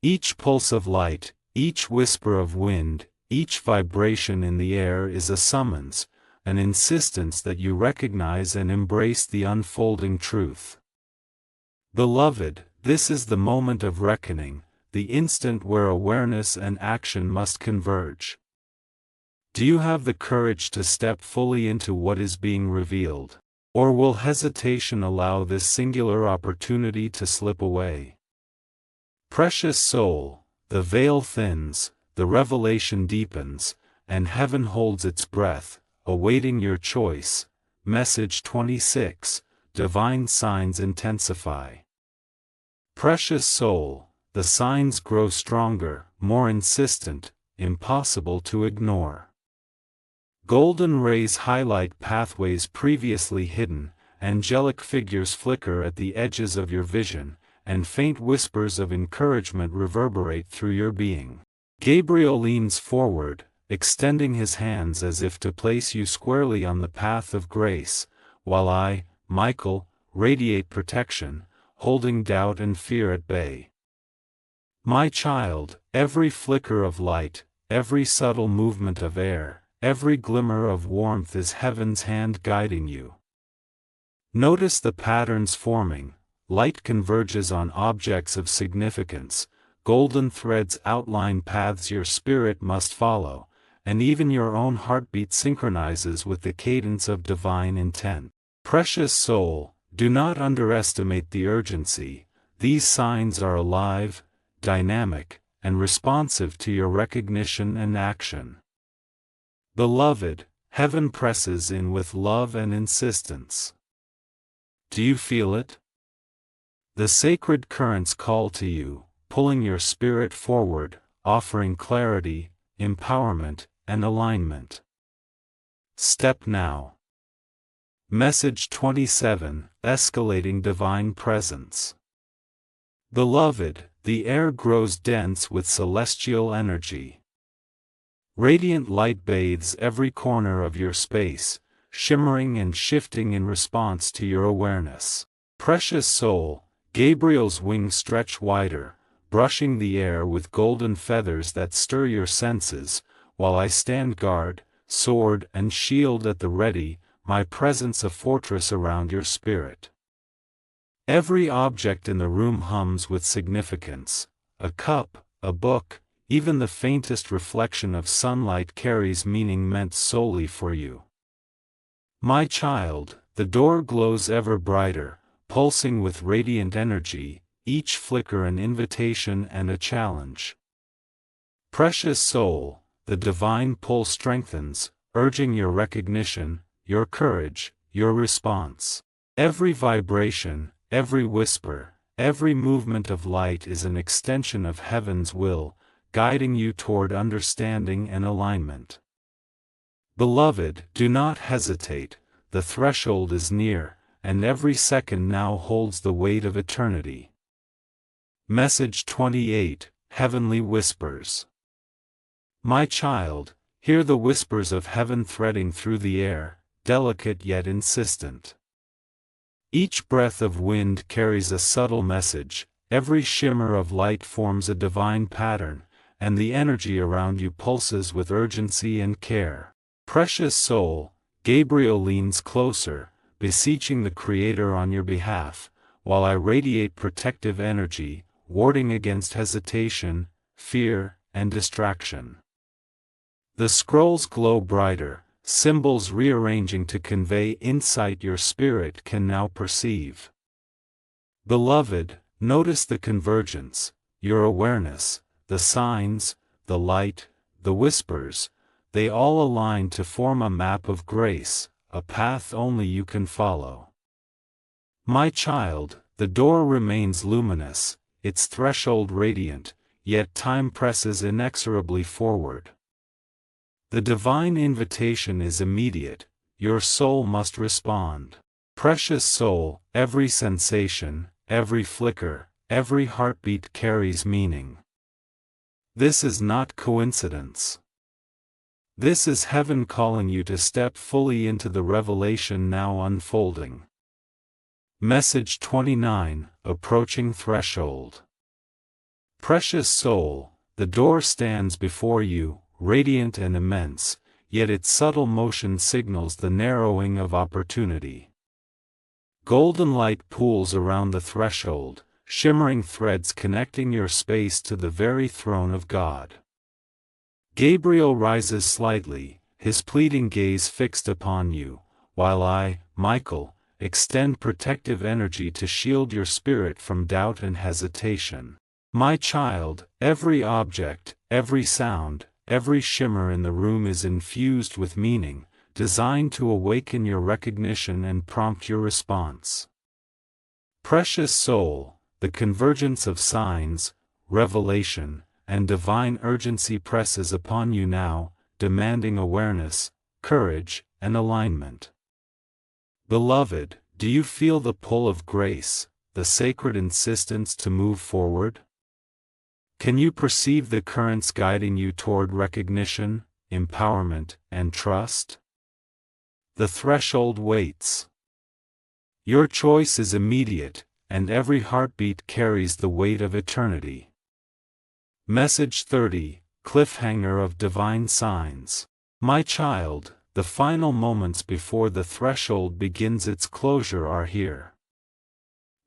Each pulse of light, each whisper of wind, each vibration in the air is a summons, an insistence that you recognize and embrace the unfolding truth. Beloved, this is the moment of reckoning, the instant where awareness and action must converge. Do you have the courage to step fully into what is being revealed? Or will hesitation allow this singular opportunity to slip away? Precious soul, the veil thins, the revelation deepens, and heaven holds its breath, awaiting your choice. Message 26, Divine Signs Intensify. Precious soul, the signs grow stronger, more insistent, impossible to ignore. Golden rays highlight pathways previously hidden, angelic figures flicker at the edges of your vision, and faint whispers of encouragement reverberate through your being. Gabriel leans forward, extending his hands as if to place you squarely on the path of grace, while I, Michael, radiate protection, holding doubt and fear at bay. My child, every flicker of light, every subtle movement of air, every glimmer of warmth is heaven's hand guiding you. Notice the patterns forming. Light converges on objects of significance, golden threads outline paths your spirit must follow, and even your own heartbeat synchronizes with the cadence of divine intent. Precious soul, do not underestimate the urgency. These signs are alive, dynamic, and responsive to your recognition and action. Beloved, heaven presses in with love and insistence. Do you feel it? The sacred currents call to you, pulling your spirit forward, offering clarity, empowerment, and alignment. Step now. Message 27, Escalating Divine Presence. Beloved, the air grows dense with celestial energy. Radiant light bathes every corner of your space, shimmering and shifting in response to your awareness. Precious soul, Gabriel's wings stretch wider, brushing the air with golden feathers that stir your senses, while I stand guard, sword and shield at the ready, my presence a fortress around your spirit. Every object in the room hums with significance. A cup, a book, even the faintest reflection of sunlight carries meaning meant solely for you. My child, the door glows ever brighter, pulsing with radiant energy, each flicker an invitation and a challenge. Precious soul, the divine pull strengthens, urging your recognition, your courage, your response. Every vibration, every whisper, every movement of light is an extension of heaven's will, guiding you toward understanding and alignment. Beloved, do not hesitate, the threshold is near, and every second now holds the weight of eternity. Message 28, Heavenly Whispers. My child, hear the whispers of heaven threading through the air, delicate yet insistent. Each breath of wind carries a subtle message, every shimmer of light forms a divine pattern, and the energy around you pulses with urgency and care. Precious soul, Gabriel leans closer, beseeching the Creator on your behalf, while I radiate protective energy, warding against hesitation, fear, and distraction. The scrolls glow brighter, symbols rearranging to convey insight your spirit can now perceive. Beloved, notice the convergence, your awareness, the signs, the light, the whispers, they all align to form a map of grace, a path only you can follow. My child, the door remains luminous, its threshold radiant, yet time presses inexorably forward. The divine invitation is immediate, your soul must respond. Precious soul, every sensation, every flicker, every heartbeat carries meaning. This is not coincidence. This is heaven calling you to step fully into the revelation now unfolding. Message 29, Approaching Threshold. Precious soul, the door stands before you, radiant and immense, yet its subtle motion signals the narrowing of opportunity. Golden light pools around the threshold, shimmering threads connecting your space to the very throne of God. Gabriel rises slightly, his pleading gaze fixed upon you, while I, Michael, extend protective energy to shield your spirit from doubt and hesitation. My child, every object, every sound, every shimmer in the room is infused with meaning, designed to awaken your recognition and prompt your response. Precious soul, the convergence of signs, revelation, and divine urgency presses upon you now, demanding awareness, courage, and alignment. Beloved, do you feel the pull of grace, the sacred insistence to move forward? Can you perceive the currents guiding you toward recognition, empowerment, and trust? The threshold waits. Your choice is immediate, and every heartbeat carries the weight of eternity. Message 30, Cliffhanger of Divine Signs. My child, the final moments before the threshold begins its closure are here.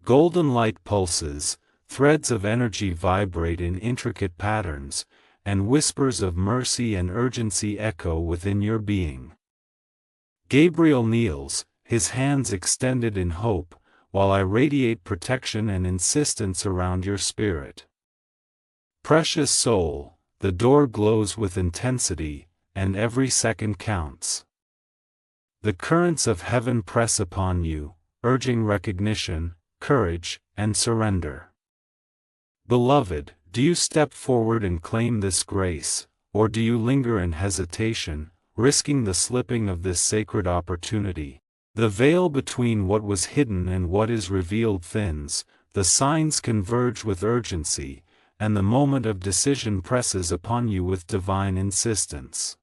Golden light pulses, threads of energy vibrate in intricate patterns, and whispers of mercy and urgency echo within your being. Gabriel kneels, his hands extended in hope, while I radiate protection and insistence around your spirit. Precious soul, the door glows with intensity, and every second counts. The currents of heaven press upon you, urging recognition, courage, and surrender. Beloved, do you step forward and claim this grace, or do you linger in hesitation, risking the slipping of this sacred opportunity? The veil between what was hidden and what is revealed thins, the signs converge with urgency, and the moment of decision presses upon you with divine insistence.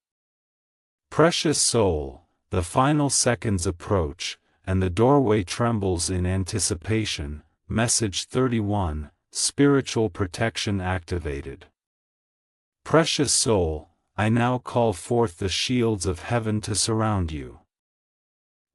Precious soul, the final seconds approach, and the doorway trembles in anticipation. Message 31, Spiritual Protection Activated. Precious soul, I now call forth the shields of heaven to surround you.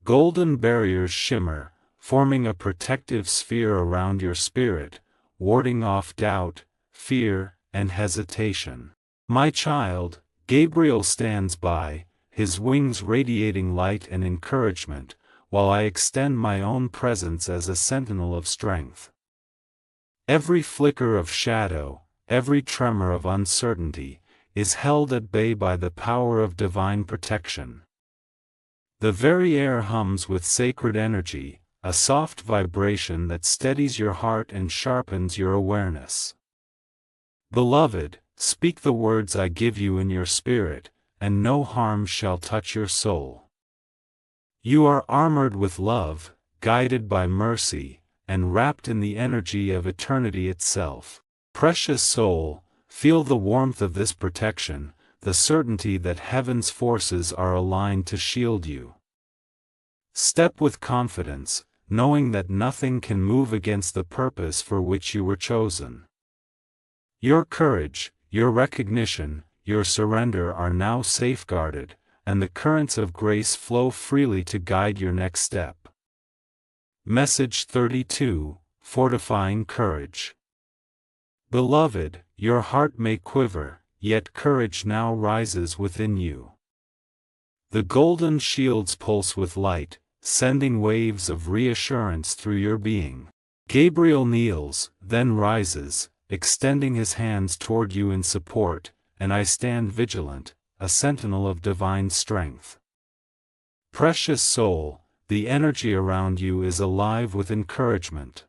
Golden barriers shimmer, forming a protective sphere around your spirit, warding off doubt, fear, and hesitation. My child, Gabriel stands by, his wings radiating light and encouragement, while I extend my own presence as a sentinel of strength. Every flicker of shadow, every tremor of uncertainty, is held at bay by the power of divine protection. The very air hums with sacred energy, a soft vibration that steadies your heart and sharpens your awareness. Beloved, speak the words I give you in your spirit, and no harm shall touch your soul. You are armored with love, guided by mercy, and wrapped in the energy of eternity itself. Precious soul, feel the warmth of this protection, the certainty that heaven's forces are aligned to shield you. Step with confidence, knowing that nothing can move against the purpose for which you were chosen. Your courage, your recognition, your surrender are now safeguarded, and the currents of grace flow freely to guide your next step. Message 32, Fortifying Courage. Beloved, your heart may quiver, yet courage now rises within you. The golden shields pulse with light, sending waves of reassurance through your being. Gabriel kneels, then rises, extending his hands toward you in support, and I stand vigilant, a sentinel of divine strength. Precious soul, the energy around you is alive with encouragement.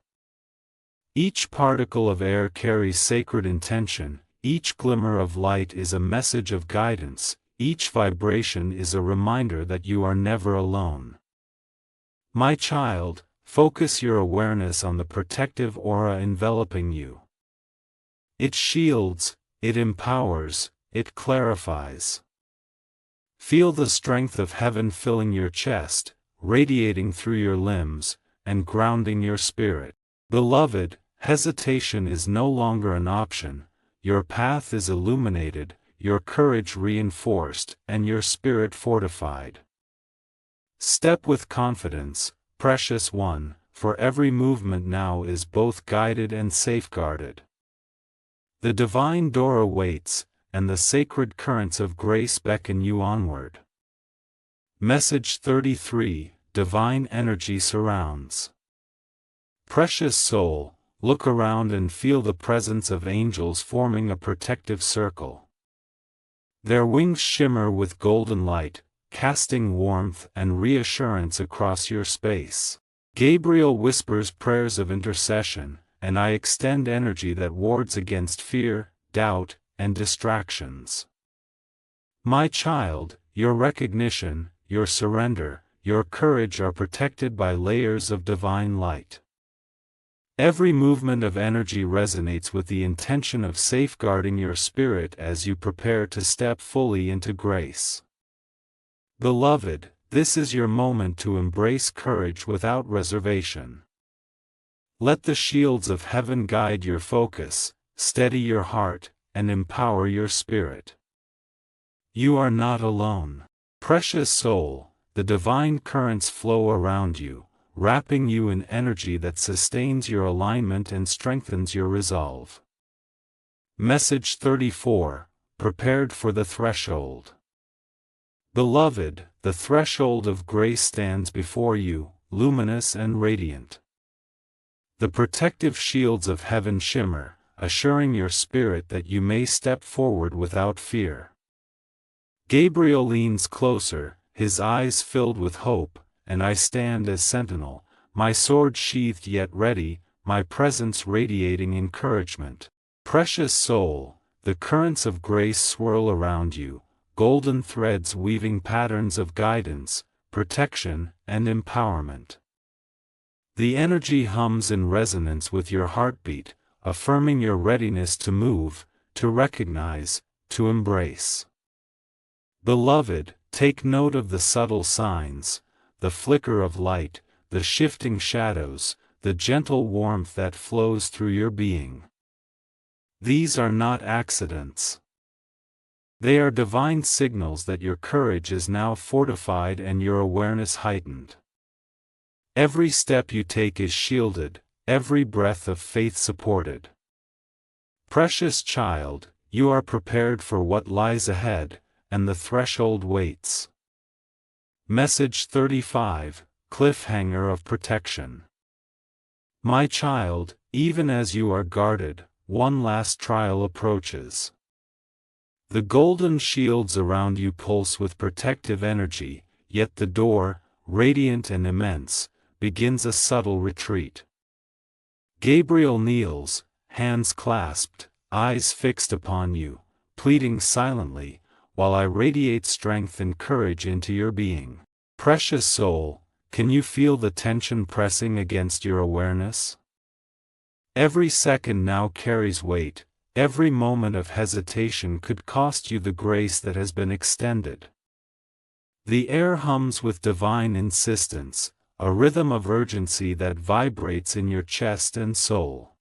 Each particle of air carries sacred intention, each glimmer of light is a message of guidance, each vibration is a reminder that you are never alone. My child, focus your awareness on the protective aura enveloping you. It shields, it empowers, it clarifies. Feel the strength of heaven filling your chest, radiating through your limbs, and grounding your spirit. Beloved, hesitation is no longer an option, your path is illuminated, your courage reinforced, and your spirit fortified. Step with confidence, precious one, for every movement now is both guided and safeguarded. The divine door awaits, and the sacred currents of grace beckon you onward. Message 33, Divine Energy Surrounds. Precious soul, look around and feel the presence of angels forming a protective circle. Their wings shimmer with golden light, casting warmth and reassurance across your space. Gabriel whispers prayers of intercession, and I extend energy that wards against fear, doubt, and distractions. My child, your recognition, your surrender, your courage are protected by layers of divine light. Every movement of energy resonates with the intention of safeguarding your spirit as you prepare to step fully into grace. Beloved, this is your moment to embrace courage without reservation. Let the shields of heaven guide your focus, steady your heart, and empower your spirit. You are not alone. Precious soul, the divine currents flow around you, wrapping you in energy that sustains your alignment and strengthens your resolve. Message 34, Prepared for the Threshold. Beloved, the threshold of grace stands before you, luminous and radiant. The protective shields of heaven shimmer, assuring your spirit that you may step forward without fear. Gabriel leans closer, his eyes filled with hope, and I stand as sentinel, my sword sheathed yet ready, my presence radiating encouragement. Precious soul, the currents of grace swirl around you, golden threads weaving patterns of guidance, protection, and empowerment. The energy hums in resonance with your heartbeat, affirming your readiness to move, to recognize, to embrace. Beloved, take note of the subtle signs, the flicker of light, the shifting shadows, the gentle warmth that flows through your being. These are not accidents. They are divine signals that your courage is now fortified and your awareness heightened. Every step you take is shielded, every breath of faith supported. Precious child, you are prepared for what lies ahead, and the threshold waits. Message 35, Cliffhanger of Protection. My child, even as you are guarded, one last trial approaches. The golden shields around you pulse with protective energy, yet the door, radiant and immense, begins a subtle retreat. Gabriel kneels, hands clasped, eyes fixed upon you, pleading silently, while I radiate strength and courage into your being. Precious soul, can you feel the tension pressing against your awareness? Every second now carries weight, every moment of hesitation could cost you the grace that has been extended. The air hums with divine insistence, a rhythm of urgency that vibrates in your chest and soul.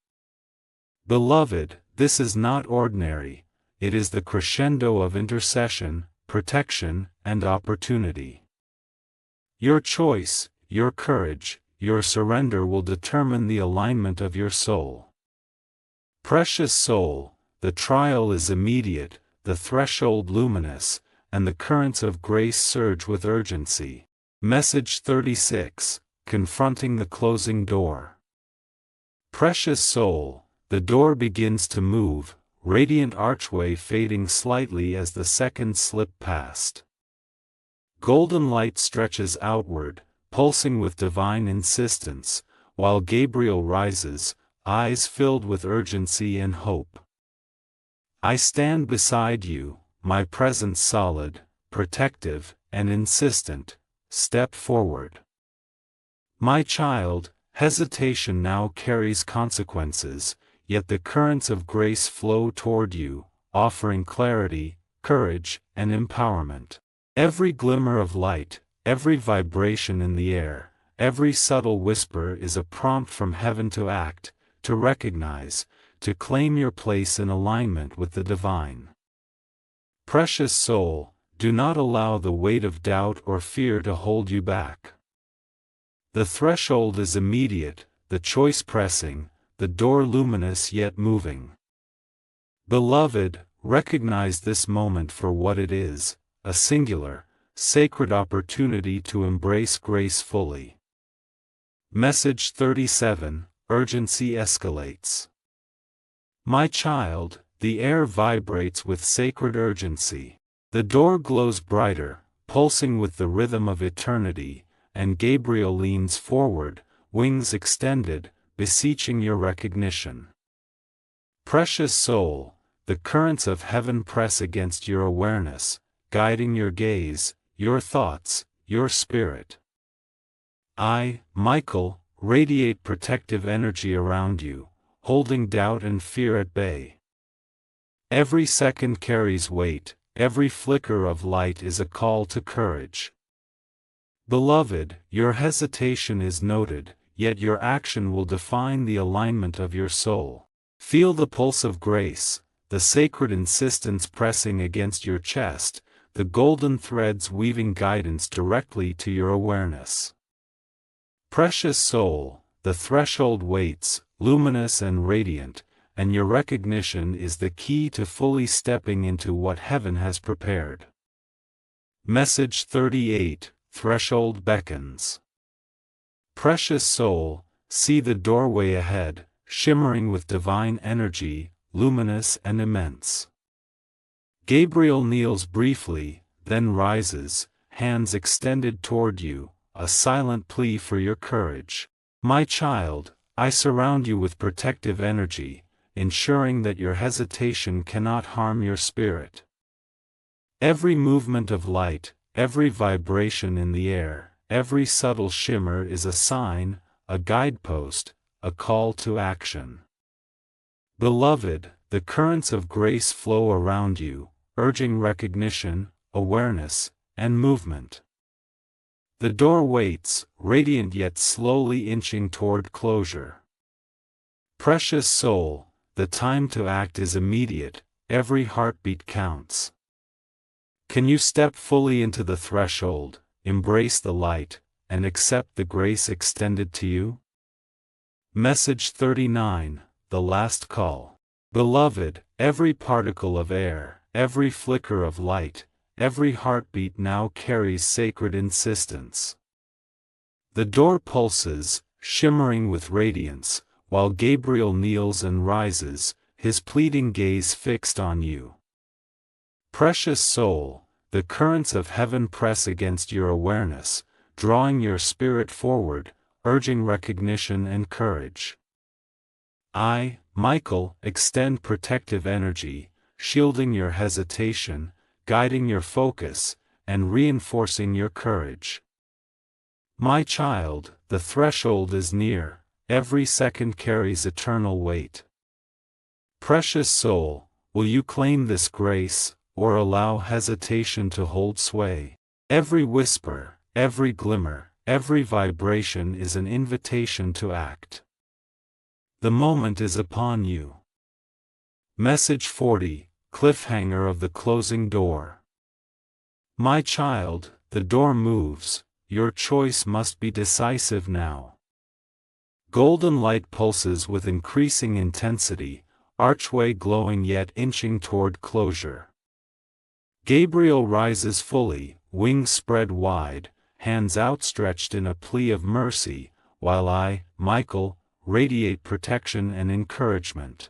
Beloved, this is not ordinary, it is the crescendo of intercession, protection, and opportunity. Your choice, your courage, your surrender will determine the alignment of your soul. Precious soul, the trial is immediate, the threshold luminous, and the currents of grace surge with urgency. Message 36, Confronting the Closing Door. Precious soul, the door begins to move, radiant archway fading slightly as the seconds slip past. Golden light stretches outward, pulsing with divine insistence, while Gabriel rises, eyes filled with urgency and hope. I stand beside you, my presence solid, protective, and insistent. Step forward. My child, hesitation now carries consequences, yet the currents of grace flow toward you, offering clarity, courage, and empowerment. Every glimmer of light, every vibration in the air, every subtle whisper is a prompt from heaven to act, to recognize, to claim your place in alignment with the divine. Precious soul, do not allow the weight of doubt or fear to hold you back. The threshold is immediate, the choice pressing, the door luminous yet moving. Beloved, recognize this moment for what it is, a singular, sacred opportunity to embrace grace fully. Message 37, Urgency escalates. My child, the air vibrates with sacred urgency. The door glows brighter, pulsing with the rhythm of eternity, and Gabriel leans forward, wings extended, beseeching your recognition. Precious soul, the currents of heaven press against your awareness, guiding your gaze, your thoughts, your spirit. I, Michael, radiate protective energy around you, holding doubt and fear at bay. Every second carries weight, every flicker of light is a call to courage. Beloved, your hesitation is noted, yet your action will define the alignment of your soul. Feel the pulse of grace, the sacred insistence pressing against your chest, the golden threads weaving guidance directly to your awareness. Precious soul, the threshold waits, luminous and radiant, and your recognition is the key to fully stepping into what heaven has prepared. Message 38, Threshold beckons. Precious soul, see the doorway ahead, shimmering with divine energy, luminous and immense. Gabriel kneels briefly, then rises, hands extended toward you, a silent plea for your courage. My child, I surround you with protective energy, ensuring that your hesitation cannot harm your spirit. Every movement of light, every vibration in the air, every subtle shimmer is a sign, a guidepost, a call to action. Beloved, the currents of grace flow around you, urging recognition, awareness, and movement. The door waits, radiant yet slowly inching toward closure. Precious soul, the time to act is immediate, every heartbeat counts. Can you step fully into the threshold, embrace the light, and accept the grace extended to you? Message 39, The Last Call. Beloved, every particle of air, every flicker of light, every heartbeat now carries sacred insistence. The door pulses, shimmering with radiance, while Gabriel kneels and rises, his pleading gaze fixed on you. Precious soul, the currents of heaven press against your awareness, drawing your spirit forward, urging recognition and courage. I, Michael, extend protective energy, shielding your hesitation, guiding your focus, and reinforcing your courage. My child, the threshold is near, every second carries eternal weight. Precious soul, will you claim this grace, or allow hesitation to hold sway? Every whisper, every glimmer, every vibration is an invitation to act. The moment is upon you. Message 40, Cliffhanger of the Closing Door. My child, the door moves, your choice must be decisive now. Golden light pulses with increasing intensity, archway glowing yet inching toward closure. Gabriel rises fully, wings spread wide, hands outstretched in a plea of mercy, while I, Michael, radiate protection and encouragement.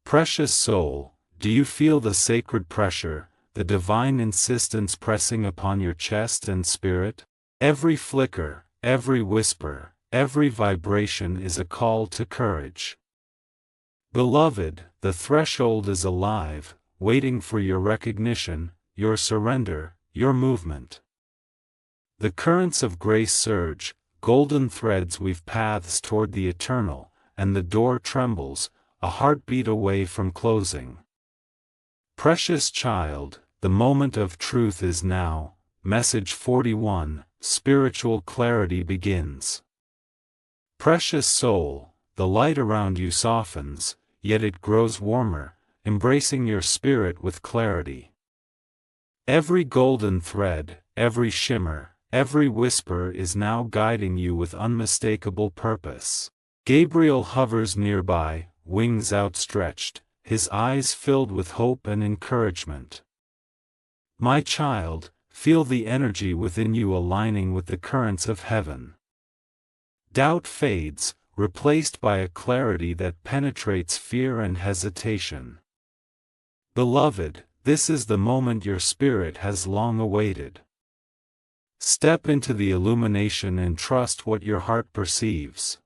Precious soul, do you feel the sacred pressure, the divine insistence pressing upon your chest and spirit? Every flicker, every whisper, every vibration is a call to courage. Beloved, the threshold is alive, waiting for your recognition, your surrender, your movement. The currents of grace surge, golden threads weave paths toward the eternal, and the door trembles, a heartbeat away from closing. Precious child, the moment of truth is now. Message 41, Spiritual clarity begins. Precious soul, the light around you softens, yet it grows warmer, embracing your spirit with clarity. Every golden thread, every shimmer, every whisper is now guiding you with unmistakable purpose. Gabriel hovers nearby, wings outstretched, his eyes filled with hope and encouragement. My child, feel the energy within you aligning with the currents of heaven. Doubt fades, replaced by a clarity that penetrates fear and hesitation. Beloved, this is the moment your spirit has long awaited. Step into the illumination and trust what your heart perceives.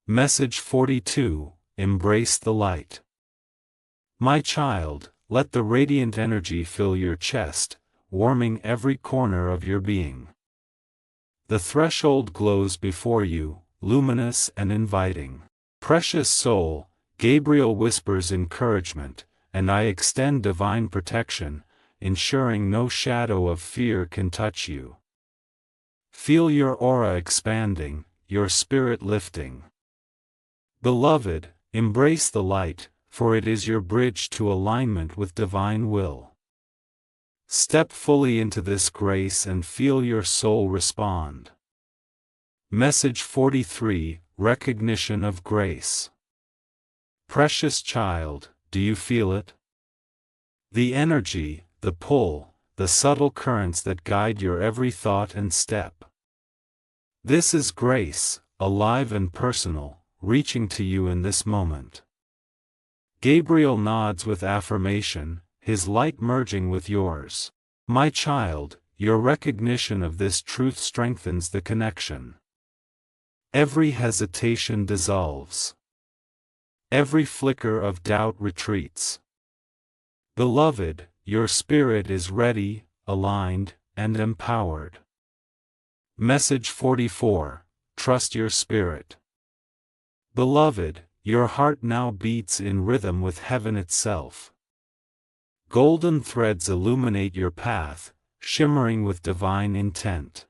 Message 42, Embrace the light. My child, let the radiant energy fill your chest, warming every corner of your being. The threshold glows before you, luminous and inviting. Precious soul, Gabriel whispers encouragement, and I extend divine protection, ensuring no shadow of fear can touch you. Feel your aura expanding, your spirit lifting. Beloved, embrace the light, for it is your bridge to alignment with divine will. Step fully into this grace and feel your soul respond. Message 43, Recognition of Grace. Precious child, do you feel it? The energy, the pull, the subtle currents that guide your every thought and step. This is grace, alive and personal, reaching to you in this moment. Gabriel nods with affirmation, his light merging with yours. My child, your recognition of this truth strengthens the connection. Every hesitation dissolves. Every flicker of doubt retreats. Beloved, your spirit is ready, aligned, and empowered. Message 44, Trust your spirit. Beloved, your heart now beats in rhythm with heaven itself. Golden threads illuminate your path, shimmering with divine intent.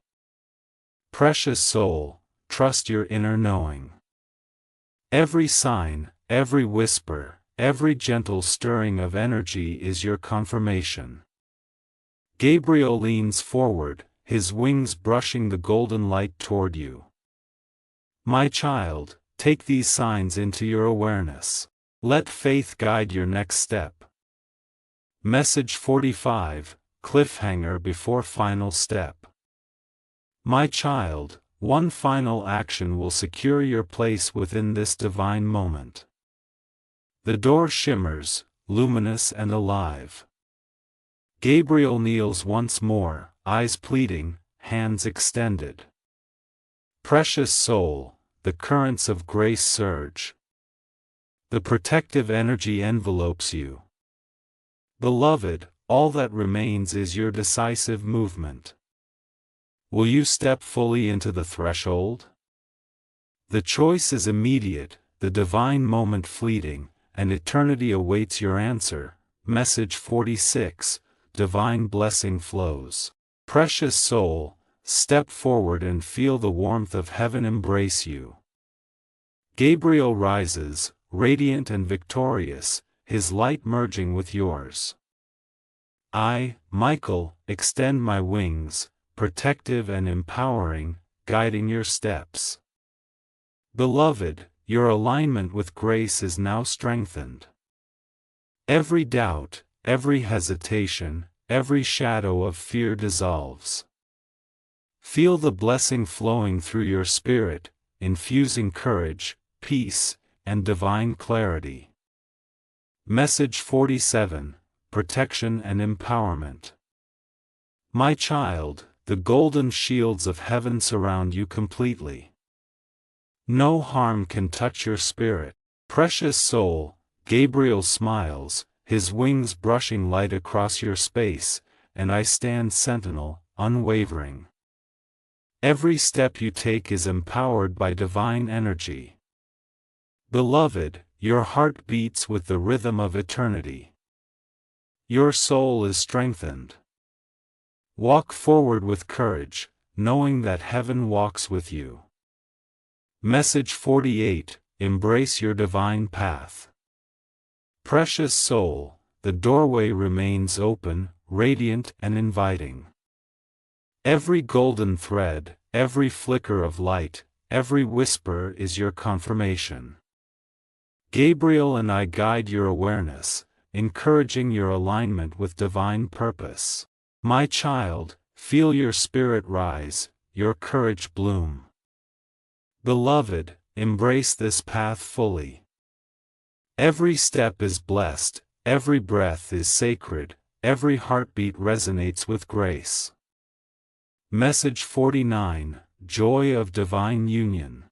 Precious soul, trust your inner knowing. Every sign, every whisper, every gentle stirring of energy is your confirmation. Gabriel leans forward, his wings brushing the golden light toward you. My child, take these signs into your awareness. Let faith guide your next step. Message 45, Cliffhanger before final step. My child, one final action will secure your place within this divine moment. The door shimmers, luminous and alive. Gabriel kneels once more, eyes pleading, hands extended. Precious soul, the currents of grace surge. The protective energy envelopes you. Beloved, all that remains is your decisive movement. Will you step fully into the threshold? The choice is immediate, the divine moment fleeting, and eternity awaits your answer. Message 46, Divine blessing flows. Precious soul, step forward and feel the warmth of heaven embrace you. Gabriel rises, radiant and victorious, his light merging with yours. I, Michael, extend my wings, protective and empowering, guiding your steps. Beloved, your alignment with grace is now strengthened. Every doubt, every hesitation, every shadow of fear dissolves. Feel the blessing flowing through your spirit, infusing courage, peace, and divine clarity. Message 47, Protection and Empowerment. My child, the golden shields of heaven surround you completely. No harm can touch your spirit. Precious soul, Gabriel smiles, his wings brushing light across your space, and I stand sentinel, unwavering. Every step you take is empowered by divine energy. Beloved, your heart beats with the rhythm of eternity. Your soul is strengthened. Walk forward with courage, knowing that heaven walks with you. Message 48, Embrace your divine path. Precious soul, the doorway remains open, radiant and inviting. Every golden thread, every flicker of light, every whisper is your confirmation. Gabriel and I guide your awareness, encouraging your alignment with divine purpose. My child, feel your spirit rise, your courage bloom. Beloved, embrace this path fully. Every step is blessed, every breath is sacred, every heartbeat resonates with grace. Message 49, Joy of Divine Union.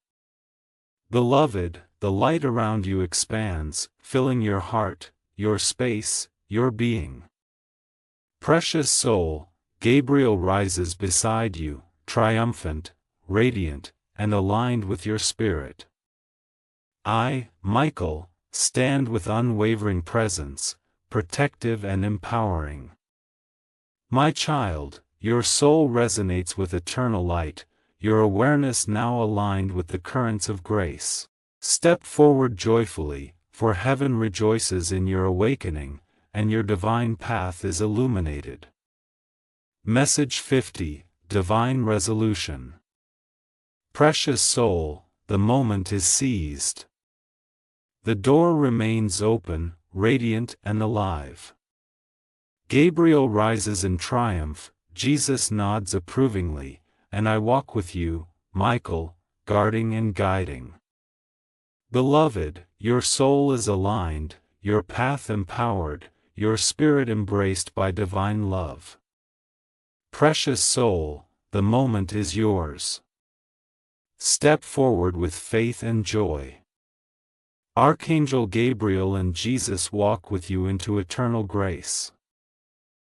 Beloved, the light around you expands, filling your heart, your space, your being. Precious soul, Gabriel rises beside you, triumphant, radiant, and aligned with your spirit. I, Michael, stand with unwavering presence, protective and empowering. My child, your soul resonates with eternal light, your awareness now aligned with the currents of grace. Step forward joyfully, for heaven rejoices in your awakening, and your divine path is illuminated. Message 50, Divine Resolution. Precious soul, the moment is seized. The door remains open, radiant and alive. Gabriel rises in triumph, Jesus nods approvingly, and I walk with you, Michael, guarding and guiding. Beloved, your soul is aligned, your path empowered, your spirit embraced by divine love. Precious soul, the moment is yours. Step forward with faith and joy. Archangel Gabriel and Jesus walk with you into eternal grace.